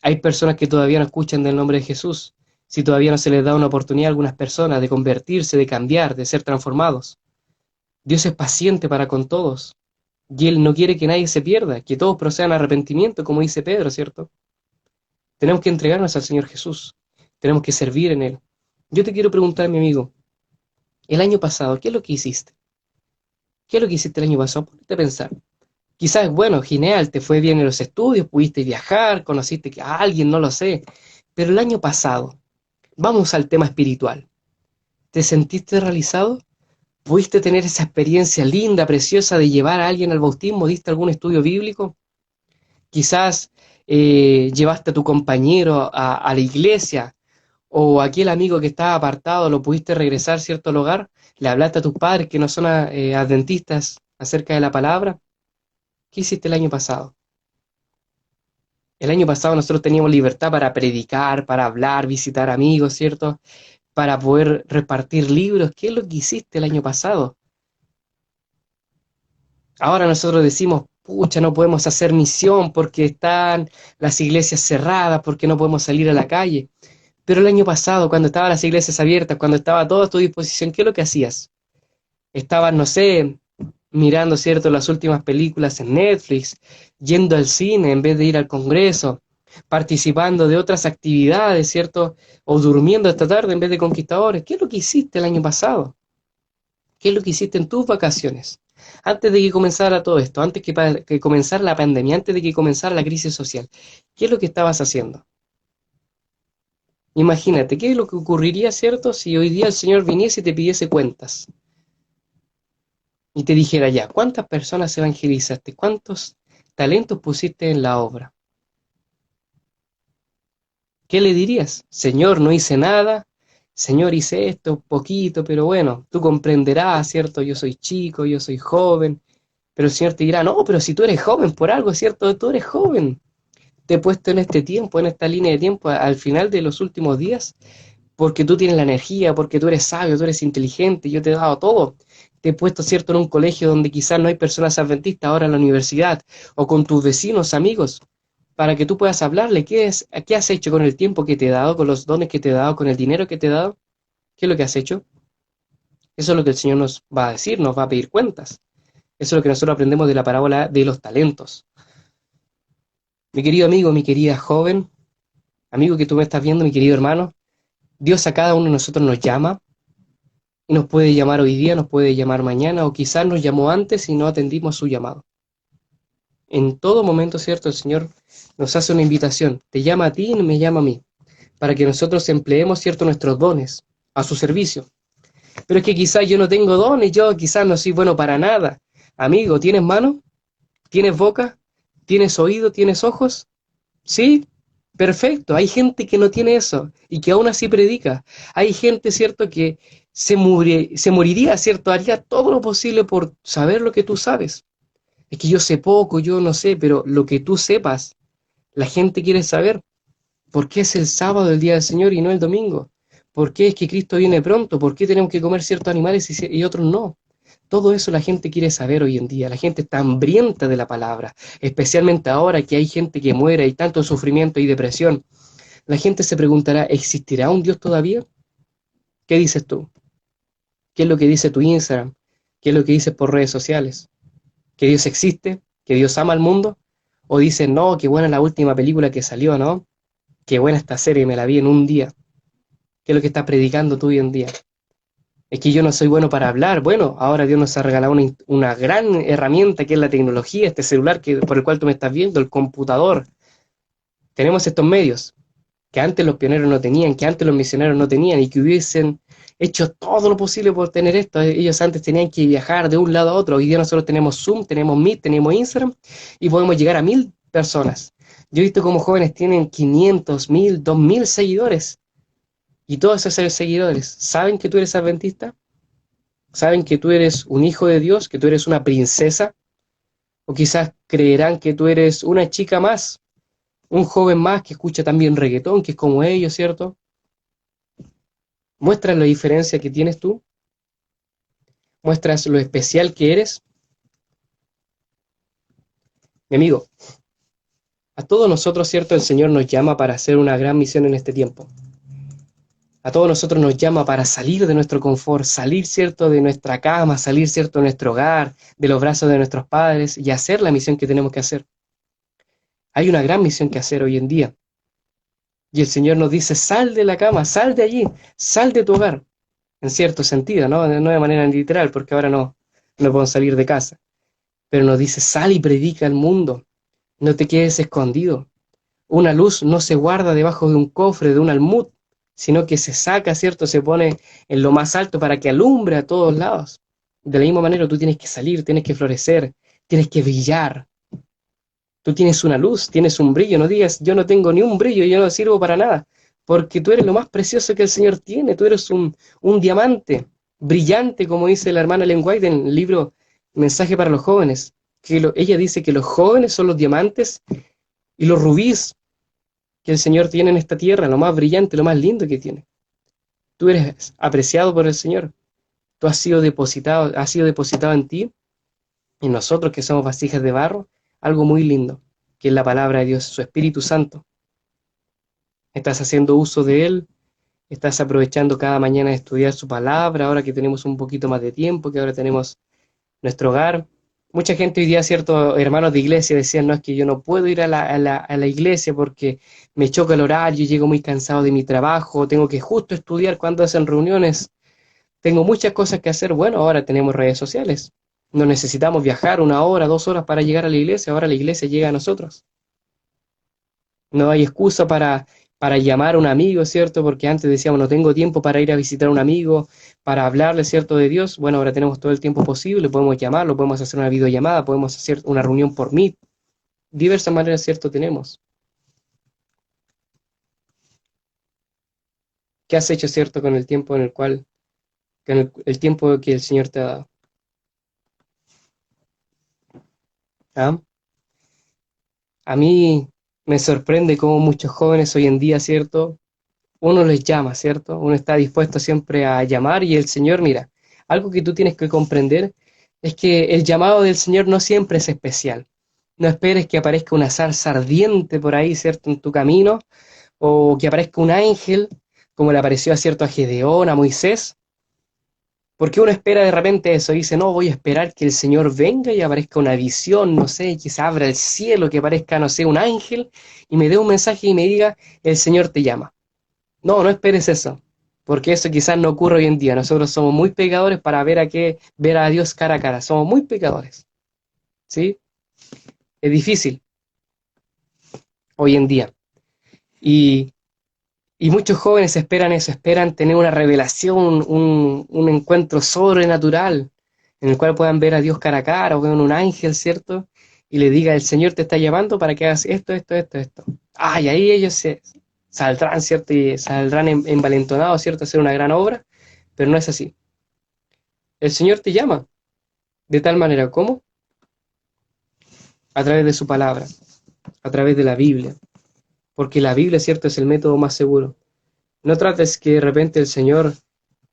S1: hay personas que todavía no escuchan del nombre de Jesús, si todavía no se les da una oportunidad a algunas personas de convertirse, de cambiar, de ser transformados. Dios es paciente para con todos, y Él no quiere que nadie se pierda, que todos procedan a arrepentimiento, como dice Pedro, ¿cierto? Tenemos que entregarnos al Señor Jesús, tenemos que servir en Él. Yo te quiero preguntar, mi amigo, el año pasado, ¿qué es lo que hiciste? ¿Qué es lo que hiciste el año pasado? Ponte a pensar. Quizás, bueno, genial, te fue bien en los estudios, pudiste viajar, conociste a alguien, no lo sé. Pero el año pasado, vamos al tema espiritual. ¿Te sentiste realizado? ¿Pudiste tener esa experiencia linda, preciosa de llevar a alguien al bautismo? ¿Diste algún estudio bíblico? Quizás llevaste a tu compañero a la iglesia, o aquel amigo que estaba apartado, lo pudiste regresar, ¿cierto?, al hogar. ¿Le hablaste a tus padres que no son adventistas acerca de la palabra? ¿Qué hiciste el año pasado? El año pasado nosotros teníamos libertad para predicar, para hablar, visitar amigos, ¿cierto? Para poder repartir libros. ¿Qué es lo que hiciste el año pasado? Ahora nosotros decimos, pucha, no podemos hacer misión porque están las iglesias cerradas, porque no podemos salir a la calle. Pero el año pasado, cuando estaban las iglesias abiertas, cuando estaba todo a tu disposición, ¿qué es lo que hacías? Estabas, no sé, mirando, ¿cierto?, las últimas películas en Netflix, yendo al cine en vez de ir al Congreso, participando de otras actividades, ¿cierto? O durmiendo esta tarde en vez de Conquistadores. ¿Qué es lo que hiciste el año pasado? ¿Qué es lo que hiciste en tus vacaciones? Antes de que comenzara todo esto, antes que comenzara la pandemia, antes de que comenzara la crisis social, ¿qué es lo que estabas haciendo? Imagínate, ¿qué es lo que ocurriría, cierto, si hoy día el Señor viniese y te pidiese cuentas? Y te dijera ya, ¿cuántas personas evangelizaste? ¿Cuántos talentos pusiste en la obra? ¿Qué le dirías? Señor, no hice nada. Señor, hice esto poquito, pero bueno, tú comprenderás, ¿cierto? Yo soy chico, yo soy joven. Pero el Señor te dirá, no, pero si tú eres joven por algo, ¿cierto? Tú eres joven. Te he puesto en este tiempo, en esta línea de tiempo, al final de los últimos días, porque tú tienes la energía, porque tú eres sabio, tú eres inteligente, yo te he dado todo. Te he puesto, ¿cierto?, en un colegio donde quizás no hay personas adventistas, ahora en la universidad, o con tus vecinos, amigos, para que tú puedas hablarle qué has hecho con el tiempo que te he dado, con los dones que te he dado, con el dinero que te he dado, qué es lo que has hecho. Eso es lo que el Señor nos va a decir, nos va a pedir cuentas. Eso es lo que nosotros aprendemos de la parábola de los talentos. Mi querido amigo, mi querida joven, amigo que tú me estás viendo, mi querido hermano, Dios a cada uno de nosotros nos llama y nos puede llamar hoy día, nos puede llamar mañana o quizás nos llamó antes y no atendimos su llamado. En todo momento, ¿cierto? El Señor nos hace una invitación, te llama a ti y me llama a mí, para que nosotros empleemos, ¿cierto?, nuestros dones a su servicio. Pero es que quizás yo no tengo dones, yo quizás no soy bueno para nada. Amigo, ¿tienes mano? ¿Tienes boca? ¿Tienes oído? ¿Tienes ojos? Sí, perfecto. Hay gente que no tiene eso y que aún así predica. Hay gente, ¿cierto?, que se moriría, ¿cierto? Haría todo lo posible por saber lo que tú sabes. Es que yo sé poco, yo no sé, pero lo que tú sepas, la gente quiere saber. ¿Por qué es el sábado el día del Señor y no el domingo? ¿Por qué es que Cristo viene pronto? ¿Por qué tenemos que comer ciertos animales y otros no? Todo eso la gente quiere saber hoy en día. La gente está hambrienta de la palabra, especialmente ahora que hay gente que muere, hay tanto sufrimiento y depresión. La gente se preguntará, ¿existirá un Dios todavía? ¿Qué dices tú? ¿Qué es lo que dice tu Instagram? ¿Qué es lo que dices por redes sociales? ¿Que Dios existe? ¿Que Dios ama al mundo? ¿O dices, no, qué buena la última película que salió, ¿no? Qué buena esta serie, me la vi en un día. ¿Qué es lo que estás predicando tú hoy en día? Es que yo no soy bueno para hablar. Bueno, ahora Dios nos ha regalado una gran herramienta que es la tecnología, este celular por el cual tú me estás viendo, el computador. Tenemos estos medios que antes los pioneros no tenían, que antes los misioneros no tenían y que hubiesen hecho todo lo posible por tener esto. Ellos antes tenían que viajar de un lado a otro. Hoy día nosotros tenemos Zoom, tenemos Meet, tenemos Instagram y podemos llegar a 1000 personas. Yo he visto como jóvenes tienen 500, 1000, 2000 seguidores. Y todos esos seguidores saben que tú eres adventista, saben que tú eres un hijo de Dios, que tú eres una princesa, o quizás creerán que tú eres una chica más, un joven más que escucha también reggaetón, que es como ellos, ¿cierto? Muestras la diferencia que tienes tú, muestras lo especial que eres. Mi amigo, a todos nosotros, ¿cierto? El Señor nos llama para hacer una gran misión en este tiempo. A todos nosotros nos llama para salir de nuestro confort, salir, ¿cierto?, de nuestra cama, salir, ¿cierto?, de nuestro hogar, de los brazos de nuestros padres y hacer la misión que tenemos que hacer. Hay una gran misión que hacer hoy en día. Y el Señor nos dice, sal de la cama, sal de allí, sal de tu hogar. En cierto sentido, ¿no? No de manera literal, porque ahora no podemos salir de casa. Pero nos dice, sal y predica al mundo. No te quedes escondido. Una luz no se guarda debajo de un cofre, de un almud, sino que se saca, ¿cierto? Se pone en lo más alto para que alumbre a todos lados. De la misma manera tú tienes que salir, tienes que florecer, tienes que brillar. Tú tienes una luz, tienes un brillo. No digas, yo no tengo ni un brillo, yo no sirvo para nada. Porque tú eres lo más precioso que el Señor tiene. Tú eres un diamante brillante, como dice la hermana Ellen White en el libro Mensaje para los jóvenes. Ella dice que los jóvenes son los diamantes y los rubíes que el Señor tiene en esta tierra, lo más brillante, lo más lindo que tiene. Tú eres apreciado por el Señor. Tú has sido depositado en ti, en nosotros que somos vasijas de barro, algo muy lindo, que es la palabra de Dios, su Espíritu Santo. Estás haciendo uso de Él, estás aprovechando cada mañana de estudiar su palabra, ahora que tenemos un poquito más de tiempo, que ahora tenemos nuestro hogar. Mucha gente hoy día, ciertos hermanos de iglesia decían, no, es que yo no puedo ir a la iglesia porque me choca el horario, llego muy cansado de mi trabajo, tengo que justo estudiar cuando hacen reuniones, tengo muchas cosas que hacer. Bueno, ahora tenemos redes sociales, no necesitamos viajar 1 hora, 2 horas para llegar a la iglesia, ahora la iglesia llega a nosotros. No hay excusa para para llamar a un amigo, ¿cierto? Porque antes decíamos, no tengo tiempo para ir a visitar a un amigo, para hablarle, ¿cierto?, de Dios. Bueno, ahora tenemos todo el tiempo posible, podemos llamarlo, podemos hacer una videollamada, podemos hacer una reunión por Meet. Diversas maneras, ¿cierto?, tenemos. ¿Qué has hecho, ¿cierto?, con el tiempo en el cual, con el tiempo que el Señor te ha dado? ¿Ah? A mí me sorprende cómo muchos jóvenes hoy en día, ¿cierto?, uno les llama, ¿cierto? Uno está dispuesto siempre a llamar y el Señor, mira, algo que tú tienes que comprender es que el llamado del Señor no siempre es especial. No esperes que aparezca una zarza ardiente por ahí, ¿cierto?, en tu camino, o que aparezca un ángel, como le apareció a cierto a Gedeón, a Moisés, porque uno espera de repente eso, y dice, no, voy a esperar que el Señor venga y aparezca una visión, no sé, que se abra el cielo, que aparezca, no sé, un ángel, y me dé un mensaje y me diga, el Señor te llama. No, no esperes eso, porque eso quizás no ocurre hoy en día. Nosotros somos muy pecadores para ver a Dios cara a cara. Somos muy pecadores, ¿sí? Es difícil hoy en día. Y, y muchos jóvenes esperan eso, esperan tener una revelación, un encuentro sobrenatural, en el cual puedan ver a Dios cara a cara, o vean un ángel, ¿cierto? Y le diga, el Señor te está llamando para que hagas esto, esto, esto, esto. Ah, y ahí ellos saldrán, ¿cierto? Y saldrán envalentonados, ¿cierto? A hacer una gran obra, pero no es así. El Señor te llama de tal manera como a través de su palabra, a través de la Biblia, porque la Biblia, ¿cierto?, es el método más seguro. No trates que de repente el Señor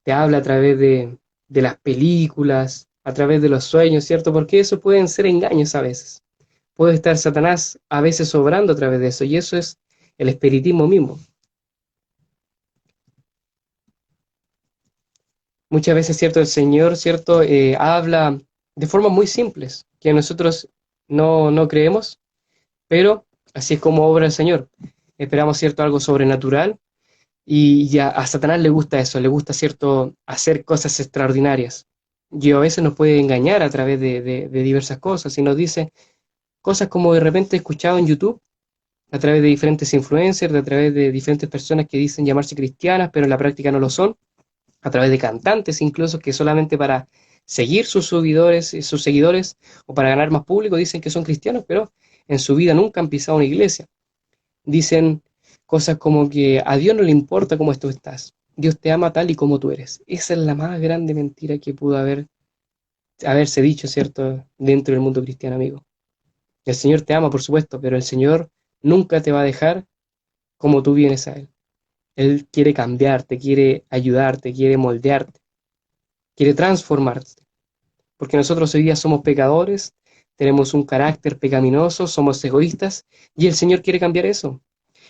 S1: te hable a través de las películas, a través de los sueños, ¿cierto? Porque eso pueden ser engaños a veces. Puede estar Satanás a veces obrando a través de eso, y eso es el espiritismo mismo. Muchas veces, ¿cierto?, el Señor, ¿cierto?, habla de formas muy simples, que nosotros no creemos, pero así es como obra el Señor. Esperamos, ¿cierto?, algo sobrenatural, y ya a Satanás le gusta eso, le gusta, ¿cierto?, hacer cosas extraordinarias. Y a veces nos puede engañar a través de diversas cosas, y nos dice cosas como de repente he escuchado en YouTube, a través de diferentes influencers, a través de diferentes personas que dicen llamarse cristianas, pero en la práctica no lo son, a través de cantantes incluso que solamente para seguir sus seguidores o para ganar más público dicen que son cristianos, pero en su vida nunca han pisado una iglesia. Dicen cosas como que a Dios no le importa cómo tú estás, Dios te ama tal y como tú eres. Esa es la más grande mentira que pudo haberse dicho, ¿cierto?, dentro del mundo cristiano, amigo. El Señor te ama, por supuesto, pero el Señor nunca te va a dejar como tú vienes a Él. Él quiere cambiarte, quiere ayudarte, quiere moldearte, quiere transformarte. Porque nosotros hoy día somos pecadores, tenemos un carácter pecaminoso, somos egoístas, y el Señor quiere cambiar eso.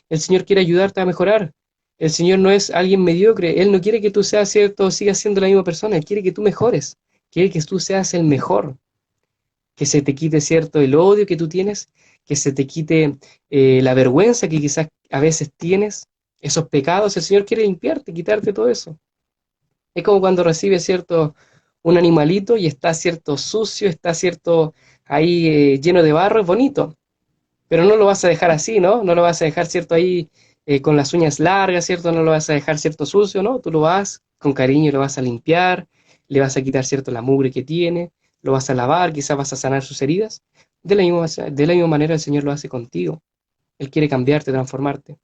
S1: El Señor quiere ayudarte a mejorar. El Señor no es alguien mediocre, Él no quiere que tú seas cierto, sigas siendo la misma persona, Él quiere que tú mejores, quiere que tú seas el mejor, que se te quite cierto el odio que tú tienes, que se te quite la vergüenza que quizás a veces tienes, esos pecados, el Señor quiere limpiarte, quitarte todo eso. Es como cuando recibes cierto un animalito y está cierto sucio, está cierto ahí lleno de barro, es bonito, pero no lo vas a dejar así, ¿no? No lo vas a dejar cierto ahí con las uñas largas, ¿cierto? No lo vas a dejar cierto sucio, ¿no? Tú lo vas con cariño, lo vas a limpiar, le vas a quitar cierto la mugre que tiene, lo vas a lavar, quizás vas a sanar sus heridas. De la misma manera el Señor lo hace contigo. Él quiere cambiarte, transformarte.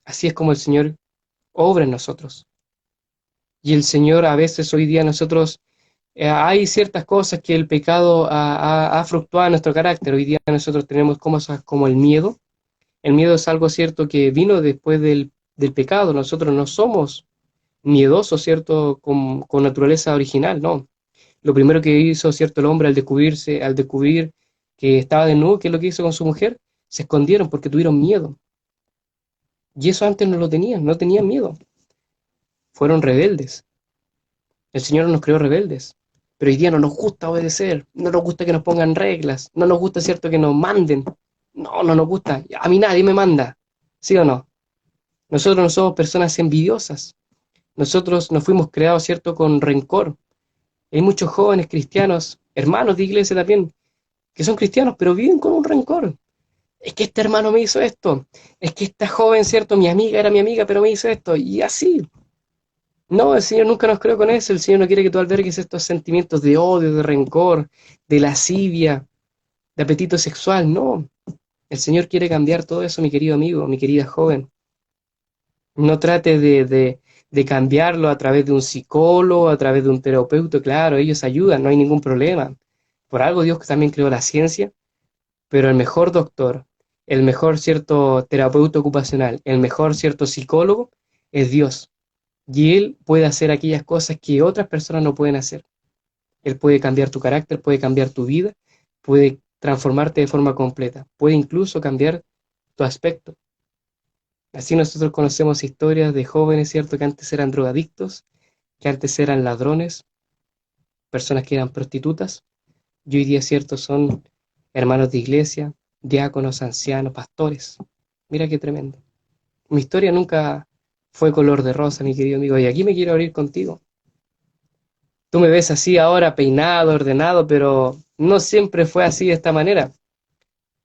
S1: Así es como el Señor obra en nosotros. Y el Señor a veces hoy día nosotros, hay ciertas cosas que el pecado ha fluctuado en nuestro carácter. Hoy día nosotros tenemos cosas como el miedo. El miedo es algo cierto que vino después del pecado. Nosotros no somos miedosos, ¿cierto? Con naturaleza original, no. Lo primero que hizo, ¿cierto?, el hombre al descubrir que estaba desnudo, ¿qué es lo que hizo con su mujer? Se escondieron porque tuvieron miedo. Y eso antes no lo tenían, no tenían miedo. Fueron rebeldes. El Señor nos creó rebeldes. Pero hoy día no nos gusta obedecer, no nos gusta que nos pongan reglas, no nos gusta, ¿cierto?, que nos manden. No, no nos gusta. A mí nadie me manda. ¿Sí o no? Nosotros no somos personas envidiosas. Nosotros nos fuimos creados, ¿cierto?, con rencor. Hay muchos jóvenes cristianos, hermanos de iglesia también, que son cristianos, pero viven con un rencor. es que este hermano me hizo esto, es que esta joven, ¿cierto? Mi amiga era mi amiga, pero me hizo esto, y así. No, el Señor nunca nos creó con eso, el Señor no quiere que tú albergues estos sentimientos de odio, de rencor, de lascivia, de apetito sexual, no. El Señor quiere cambiar todo eso, mi querido amigo, mi querida joven. No trate de cambiarlo a través de un psicólogo, a través de un terapeuta, claro, ellos ayudan, no hay ningún problema. Por algo Dios también creó la ciencia, pero el mejor doctor, el mejor cierto terapeuta ocupacional, el mejor cierto psicólogo es Dios. Y Él puede hacer aquellas cosas que otras personas no pueden hacer. Él puede cambiar tu carácter, puede cambiar tu vida, puede transformarte de forma completa, puede incluso cambiar tu aspecto. Así nosotros conocemos historias de jóvenes, ¿cierto?, que antes eran drogadictos, que antes eran ladrones, personas que eran prostitutas, y hoy día, ¿cierto?, son hermanos de iglesia, diáconos, ancianos, pastores. Mira qué tremendo. Mi historia nunca fue color de rosa, mi querido amigo, y aquí me quiero abrir contigo. Tú me ves así ahora, peinado, ordenado, pero no siempre fue así de esta manera.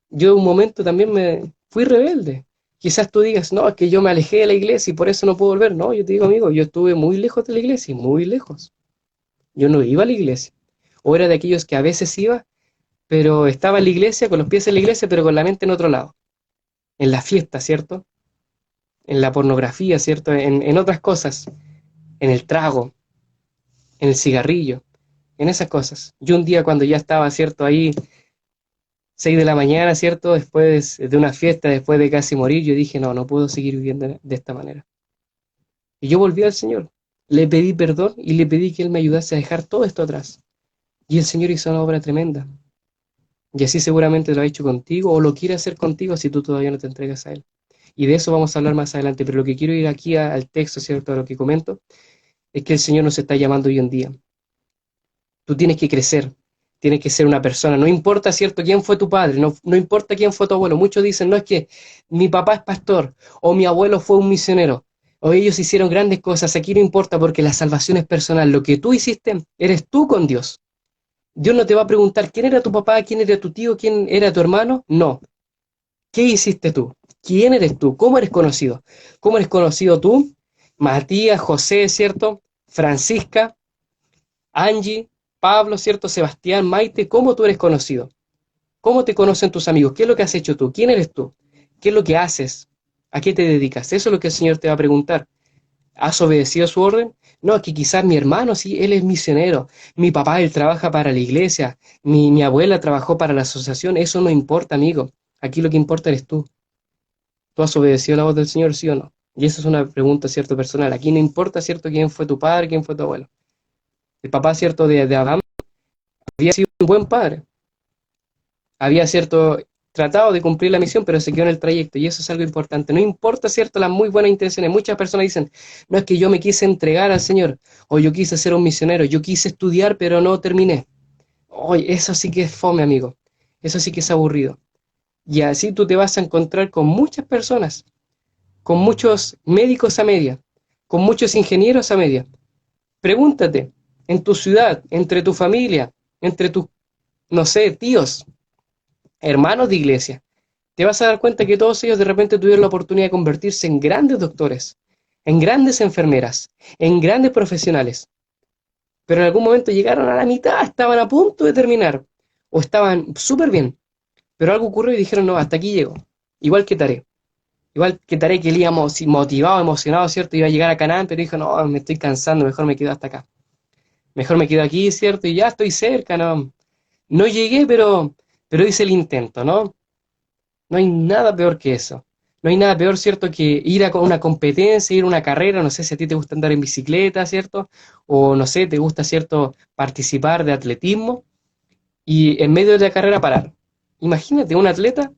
S1: Yo en un momento también me fui rebelde. Quizás tú digas, no, es que yo me alejé de la iglesia y por eso no puedo volver. No, yo te digo, amigo, yo estuve muy lejos de la iglesia, muy lejos. Yo no iba a la iglesia. O era de aquellos que a veces iba, pero estaba en la iglesia, con los pies en la iglesia, pero con la mente en otro lado. En la fiesta, ¿cierto? En la pornografía, ¿cierto? En otras cosas. En el trago, en el cigarrillo, en esas cosas. Yo un día cuando ya estaba, ¿cierto? Ahí 6 de la mañana, ¿cierto? Después de una fiesta, después de casi morir, yo dije, no, no puedo seguir viviendo de esta manera. Y yo volví al Señor, le pedí perdón y le pedí que Él me ayudase a dejar todo esto atrás. Y el Señor hizo una obra tremenda. Y así seguramente lo ha hecho contigo o lo quiere hacer contigo si tú todavía no te entregas a Él. Y de eso vamos a hablar más adelante, pero lo que quiero ir aquí al texto, ¿cierto? A lo que comento, es que el Señor nos está llamando hoy en día. Tú tienes que crecer, tienes que ser una persona. No importa, ¿cierto?, quién fue tu padre, no importa quién fue tu abuelo. Muchos dicen, no es que mi papá es pastor o mi abuelo fue un misionero o ellos hicieron grandes cosas. Aquí no importa porque la salvación es personal. Lo que tú hiciste, eres tú con Dios. Dios no te va a preguntar quién era tu papá, quién era tu tío, quién era tu hermano. No. ¿Qué hiciste tú? ¿Quién eres tú? ¿Cómo eres conocido? ¿Cómo eres conocido tú? Matías, José, ¿cierto? Francisca, Angie, Pablo, ¿cierto? Sebastián, Maite, ¿cómo tú eres conocido? ¿Cómo te conocen tus amigos? ¿Qué es lo que has hecho tú? ¿Quién eres tú? ¿Qué es lo que haces? ¿A qué te dedicas? Eso es lo que el Señor te va a preguntar. ¿Has obedecido su orden? No, es que quizás mi hermano, sí, él es misionero. Mi papá, él trabaja para la iglesia. Mi abuela trabajó para la asociación. Eso no importa, amigo. Aquí lo que importa eres tú. ¿Tú has obedecido la voz del Señor, sí o no? Y esa es una pregunta, ¿cierto?, personal. Aquí no importa, ¿cierto?, quién fue tu padre, quién fue tu abuelo. El papá, ¿cierto?, de Abraham había sido un buen padre. Había, ¿cierto?, tratado de cumplir la misión, pero se quedó en el trayecto. Y eso es algo importante. No importa, ¿cierto?, las muy buenas intenciones. Muchas personas dicen, no es que yo me quise entregar al Señor, o yo quise ser un misionero, yo quise estudiar, pero no terminé. Oye, eso sí que es fome, amigo. Eso sí que es aburrido. Y así tú te vas a encontrar con muchas personas, con muchos médicos a media, con muchos ingenieros a media. Pregúntate, en tu ciudad, entre tu familia, entre tus, no sé, tíos, hermanos de iglesia, te vas a dar cuenta que todos ellos de repente tuvieron la oportunidad de convertirse en grandes doctores, en grandes enfermeras, en grandes profesionales, pero en algún momento llegaron a la mitad, estaban a punto de terminar, o estaban súper bien, pero algo ocurrió y dijeron, no, hasta aquí llego, igual que Taré que él iba motivado, emocionado, ¿cierto? Iba a llegar a Canaán, pero dijo, no, me estoy cansando, mejor me quedo hasta acá. Mejor me quedo aquí, ¿cierto? Y ya estoy cerca, ¿no? No llegué, pero hice el intento, ¿no? No hay nada peor que eso. No hay nada peor, ¿cierto?, que ir a una competencia, ir a una carrera, no sé si a ti te gusta andar en bicicleta, ¿cierto? O no sé, te gusta, ¿cierto?, participar de atletismo y en medio de la carrera parar. Imagínate un atleta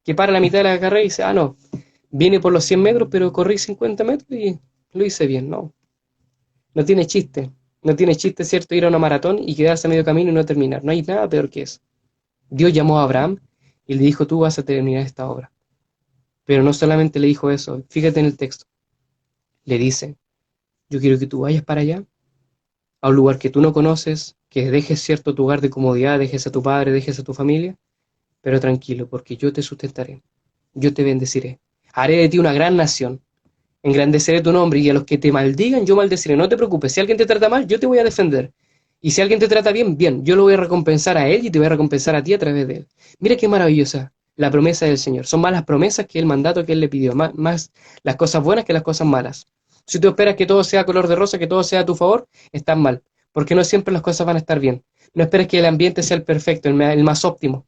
S1: que para a la mitad de la carrera y dice, ah, no, viene por los 100 metros, pero corrí 50 metros y lo hice bien, no. No tiene chiste. No tiene chiste, ¿cierto?, ir a una maratón y quedarse a medio camino y no terminar. No hay nada peor que eso. Dios llamó a Abraham y le dijo, tú vas a terminar esta obra. Pero no solamente le dijo eso, fíjate en el texto. Le dice, yo quiero que tú vayas para allá, a un lugar que tú no conoces, que dejes cierto tu hogar de comodidad, dejes a tu padre, dejes a tu familia, pero tranquilo, porque yo te sustentaré, yo te bendeciré, haré de ti una gran nación, engrandeceré tu nombre y a los que te maldigan yo maldeciré. No te preocupes, si alguien te trata mal, yo te voy a defender. Y si alguien te trata bien, bien, yo lo voy a recompensar a él y te voy a recompensar a ti a través de él. Mira qué maravillosa la promesa del Señor. Son más las promesas que el mandato que él le pidió, más las cosas buenas que las cosas malas. Si tú esperas que todo sea color de rosa, que todo sea a tu favor, estás mal, porque no siempre las cosas van a estar bien. No esperes que el ambiente sea el perfecto, el más óptimo,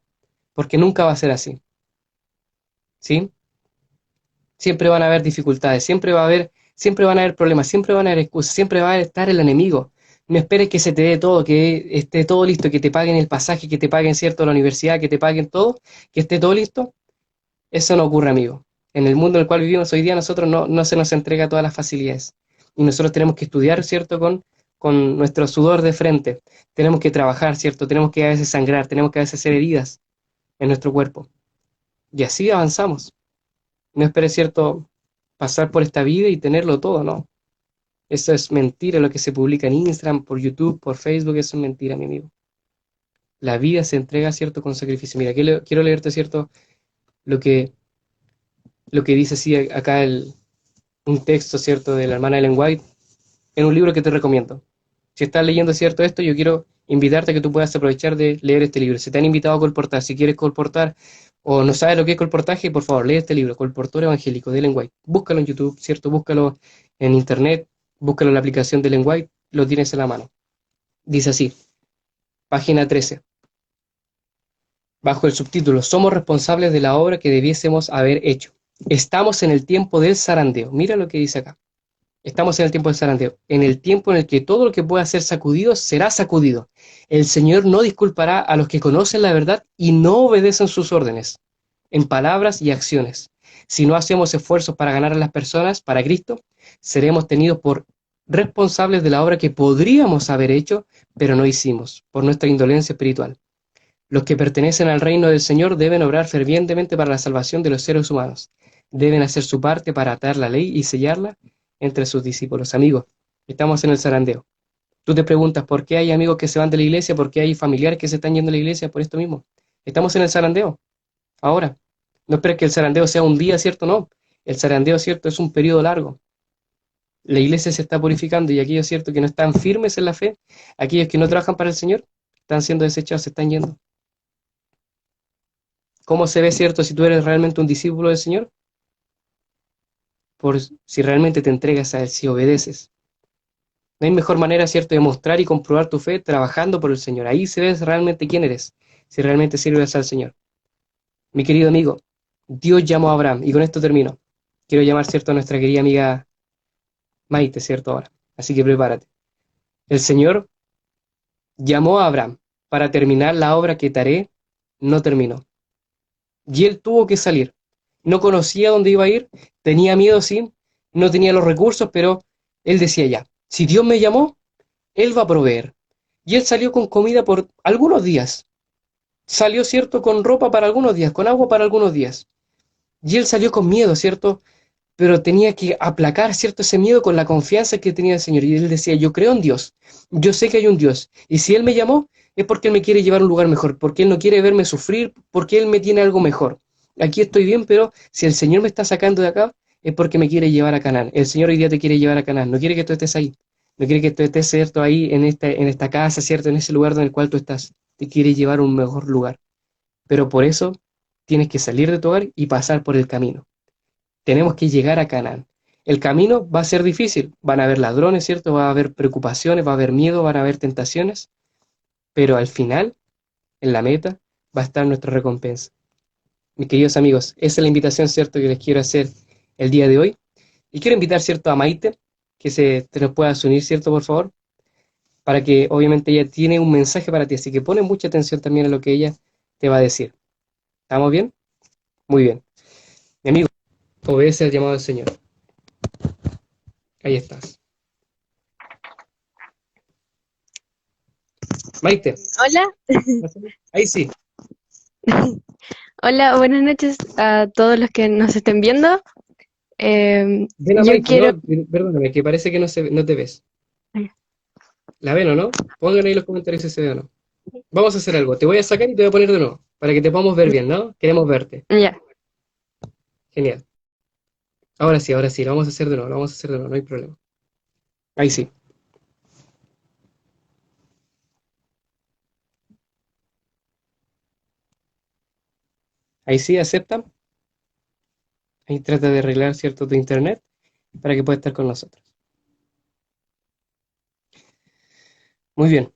S1: porque nunca va a ser así. ¿Sí? Siempre van a haber dificultades, siempre van a haber problemas, siempre van a haber excusas, siempre va a estar el enemigo. No esperes que se te dé todo, que esté todo listo, que te paguen el pasaje, que te paguen, cierto, la universidad, que te paguen todo, que esté todo listo. Eso no ocurre, amigo. En el mundo en el cual vivimos hoy día, nosotros no se nos entrega todas las facilidades. Y nosotros tenemos que estudiar, ¿cierto? Con nuestro sudor de frente. Tenemos que trabajar, ¿cierto? Tenemos que a veces sangrar, tenemos que a veces hacer heridas en nuestro cuerpo. Y así avanzamos. No esperes, ¿cierto? Pasar por esta vida y tenerlo todo, ¿no? Eso es mentira, lo que se publica en Instagram, por YouTube, por Facebook, eso es mentira, mi amigo. La vida se entrega, ¿cierto? Con sacrificio. Mira, quiero leerte, ¿cierto? Lo que, lo que dice así acá un texto, ¿cierto? De la hermana Ellen White, en un libro que te recomiendo. Si estás leyendo, ¿cierto? Esto, yo quiero invitarte a que tú puedas aprovechar de leer este libro. Si te han invitado a colportar, si quieres colportar o no sabes lo que es colportaje, por favor, lee este libro, Colportor Evangélico, de Ellen White. Búscalo en YouTube, ¿cierto? Búscalo en Internet, búscalo en la aplicación de Ellen White, lo tienes en la mano. Dice así, página 13, bajo el subtítulo, somos responsables de la obra que debiésemos haber hecho. Estamos en el tiempo del zarandeo. Mira lo que dice acá. Estamos en el tiempo del zarandeo, en el tiempo en el que todo lo que pueda ser sacudido será sacudido. El Señor no disculpará a los que conocen la verdad y no obedecen sus órdenes, en palabras y acciones. Si no hacemos esfuerzos para ganar a las personas para Cristo, seremos tenidos por responsables de la obra que podríamos haber hecho, pero no hicimos, por nuestra indolencia espiritual. Los que pertenecen al reino del Señor deben obrar fervientemente para la salvación de los seres humanos. Deben hacer su parte para atar la ley y sellarla entre sus discípulos. Amigos, estamos en el zarandeo. Tú te preguntas por qué hay amigos que se van de la iglesia, por qué hay familiares que se están yendo de la iglesia, por esto mismo. Estamos en el zarandeo. Ahora, no esperes que el zarandeo sea un día, ¿cierto? No. El zarandeo, ¿cierto? Es un periodo largo. La iglesia se está purificando y aquellos, ¿cierto?, que no están firmes en la fe, aquellos que no trabajan para el Señor, están siendo desechados, se están yendo. ¿Cómo se ve, cierto, si tú eres realmente un discípulo del Señor? Por si realmente te entregas a Él, si obedeces. No hay mejor manera, cierto, de mostrar y comprobar tu fe trabajando por el Señor. Ahí se ve realmente quién eres, si realmente sirves al Señor. Mi querido amigo, Dios llamó a Abraham, y con esto termino. Quiero llamar, cierto, a nuestra querida amiga Maite, cierto, ahora. Así que prepárate. El Señor llamó a Abraham para terminar la obra que Taré no terminó. Y él tuvo que salir. No conocía dónde iba a ir, tenía miedo, sí, no tenía los recursos, pero él decía ya, si Dios me llamó, Él va a proveer. Y él salió con comida por algunos días. Salió, cierto, con ropa para algunos días, con agua para algunos días. Y él salió con miedo, cierto, pero tenía que aplacar, cierto, ese miedo con la confianza que tenía el Señor. Y él decía, yo creo en Dios, yo sé que hay un Dios. Y si Él me llamó, es porque Él me quiere llevar a un lugar mejor, porque Él no quiere verme sufrir, porque Él me tiene algo mejor. Aquí estoy bien, pero si el Señor me está sacando de acá, es porque me quiere llevar a Canaán. El Señor hoy día te quiere llevar a Canaán, no quiere que tú estés ahí. No quiere que tú estés, cierto, ahí en esta casa, cierto, en ese lugar en el cual tú estás. Te quiere llevar a un mejor lugar. Pero por eso tienes que salir de tu hogar y pasar por el camino. Tenemos que llegar a Canaán. El camino va a ser difícil, van a haber ladrones, ¿cierto? Va a haber preocupaciones, va a haber miedo, van a haber tentaciones, pero al final, en la meta, va a estar nuestra recompensa. Mis queridos amigos, esa es la invitación, ¿cierto?, que les quiero hacer el día de hoy. Y quiero invitar, ¿cierto?, a Maite, que te nos puedas unir, ¿cierto?, por favor, para que obviamente ella tiene un mensaje para ti, así que pone mucha atención también a lo que ella te va a decir. ¿Estamos bien? Muy bien. Mi amigo, obedece al llamado del Señor. Ahí estás. Maite.
S3: Hola,
S1: Ahí sí.
S3: hola, buenas noches a todos los que nos estén viendo.
S1: Ven a
S3: Yo
S1: Maite,
S3: quiero,
S1: no, perdóname, que parece que no te ves. ¿La ven o no? Pongan ahí en los comentarios si se ve o no. Vamos a hacer algo. Te voy a sacar y te voy a poner de nuevo. para que te podamos ver bien, ¿no? Queremos verte.
S3: Ya.
S1: Genial. Ahora sí, lo vamos a hacer de nuevo, lo vamos a hacer de nuevo, no hay problema. Ahí sí. Ahí sí, acepta. Ahí trata de arreglar, ¿cierto?, tu internet para que pueda estar con nosotros. Muy bien.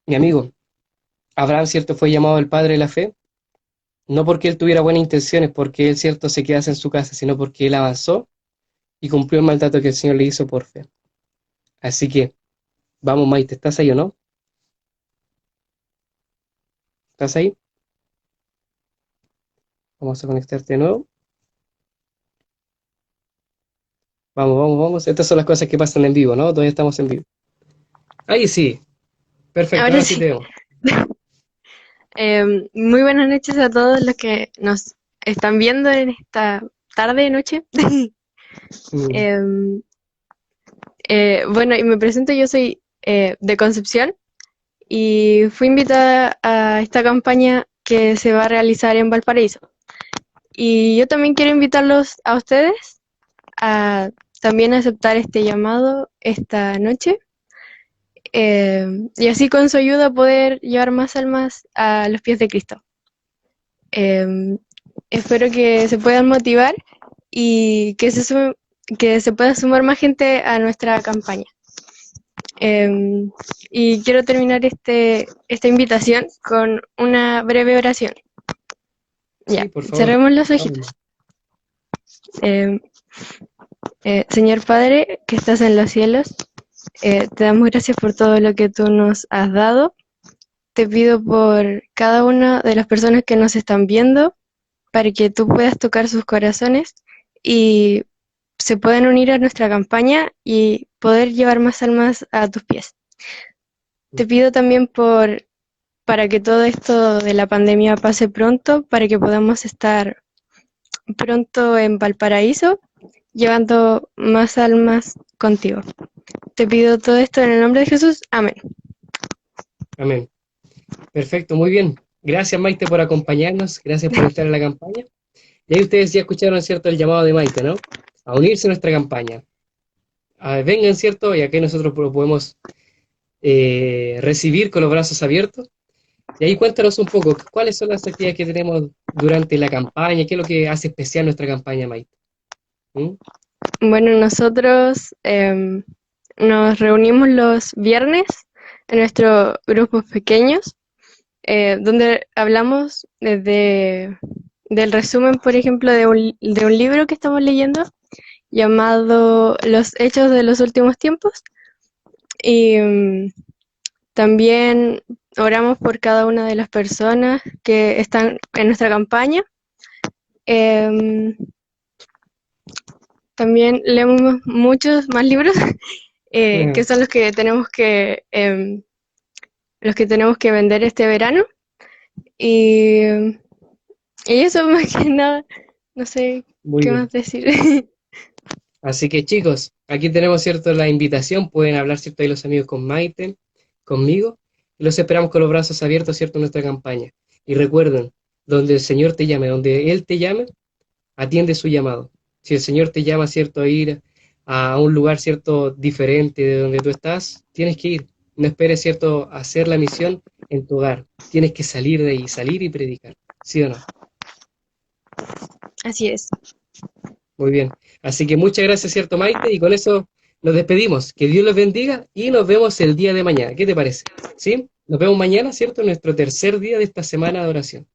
S1: Mi amigo, Abraham, ¿cierto?, fue llamado el padre de la fe, no porque él tuviera buenas intenciones, porque él, ¿cierto?, se quedase en su casa, sino porque él avanzó y cumplió el mandato que el Señor le hizo por fe. Así que, vamos, Maite, ¿estás ahí o no? ¿Estás ahí? Vamos a conectarte de nuevo. Vamos, vamos, vamos. Estas son las cosas que pasan en vivo, ¿no? Todavía estamos en vivo. Ahí sí. Perfecto,
S3: Ahora
S1: ahora sí
S3: sí.
S1: te vemos.
S3: Muy buenas noches a todos los que nos están viendo en esta tarde, noche.
S1: Mm,
S3: Em, bueno, y me presento, yo soy de Concepción y fui invitada a esta campaña que se va a realizar en Valparaíso. Y yo también quiero invitarlos a ustedes a también aceptar este llamado esta noche, y así con su ayuda poder llevar más almas a los pies de Cristo. Em, Espero que se puedan motivar y que se pueda sumar más gente a nuestra campaña. Y quiero terminar esta invitación con una breve oración.
S1: sí,
S3: Ya,
S1: por favor.
S3: cerremos los ojitos.
S1: Vamos.
S3: Em, Señor Padre, que estás en los cielos, te damos gracias por todo lo que tú nos has dado. Te pido por cada una de las personas que nos están viendo, para que tú puedas tocar sus corazones y se puedan unir a nuestra campaña y poder llevar más almas a tus pies. Te pido también para que todo esto de la pandemia pase pronto, para que podamos estar pronto en Valparaíso, llevando más almas contigo. Te pido todo esto en el nombre de Jesús. Amén.
S1: Amén. Perfecto, muy bien. Gracias, Maite, por acompañarnos. Gracias por estar en la campaña. Y ahí ustedes ya escucharon, ¿cierto?, el llamado de Maite, ¿no? A unirse a nuestra campaña. Vengan, ¿cierto? Y aquí nosotros lo podemos recibir con los brazos abiertos. Y ahí cuéntanos un poco, ¿cuáles son las actividades que tenemos durante la campaña? ¿Qué es lo que hace especial nuestra campaña, Maite? ¿Mm?
S3: Bueno, nosotros nos reunimos los viernes en nuestros grupos pequeños, donde hablamos del resumen, por ejemplo, de un libro que estamos leyendo llamado Los Hechos de los Últimos Tiempos. Y también oramos por cada una de las personas que están en nuestra campaña. Em, También leemos muchos más libros, que son los que tenemos que vender este verano. Y, y eso más que nada, no sé
S1: Muy
S3: qué
S1: bien.
S3: más decir.
S1: Así que chicos, aquí tenemos, ¿cierto?, la invitación. Pueden hablar, ¿cierto?, ahí los amigos con Maite, conmigo. Y los esperamos con los brazos abiertos, ¿cierto?, en nuestra campaña. Y recuerden, donde el Señor te llame, donde Él te llame, atiende su llamado. Si el Señor te llama, ¿cierto?, a ir a un lugar, ¿cierto?, diferente de donde tú estás, tienes que ir. No esperes, ¿cierto?, hacer la misión en tu hogar. Tienes que salir de ahí, salir y predicar. ¿Sí o no?
S3: Así es.
S1: Muy bien. Así que muchas gracias, ¿cierto, Maite? Y con eso nos despedimos. Que Dios los bendiga y nos vemos el día de mañana. ¿Qué te parece? ¿Sí? Nos vemos mañana, ¿cierto? Nuestro tercer día de esta semana de oración.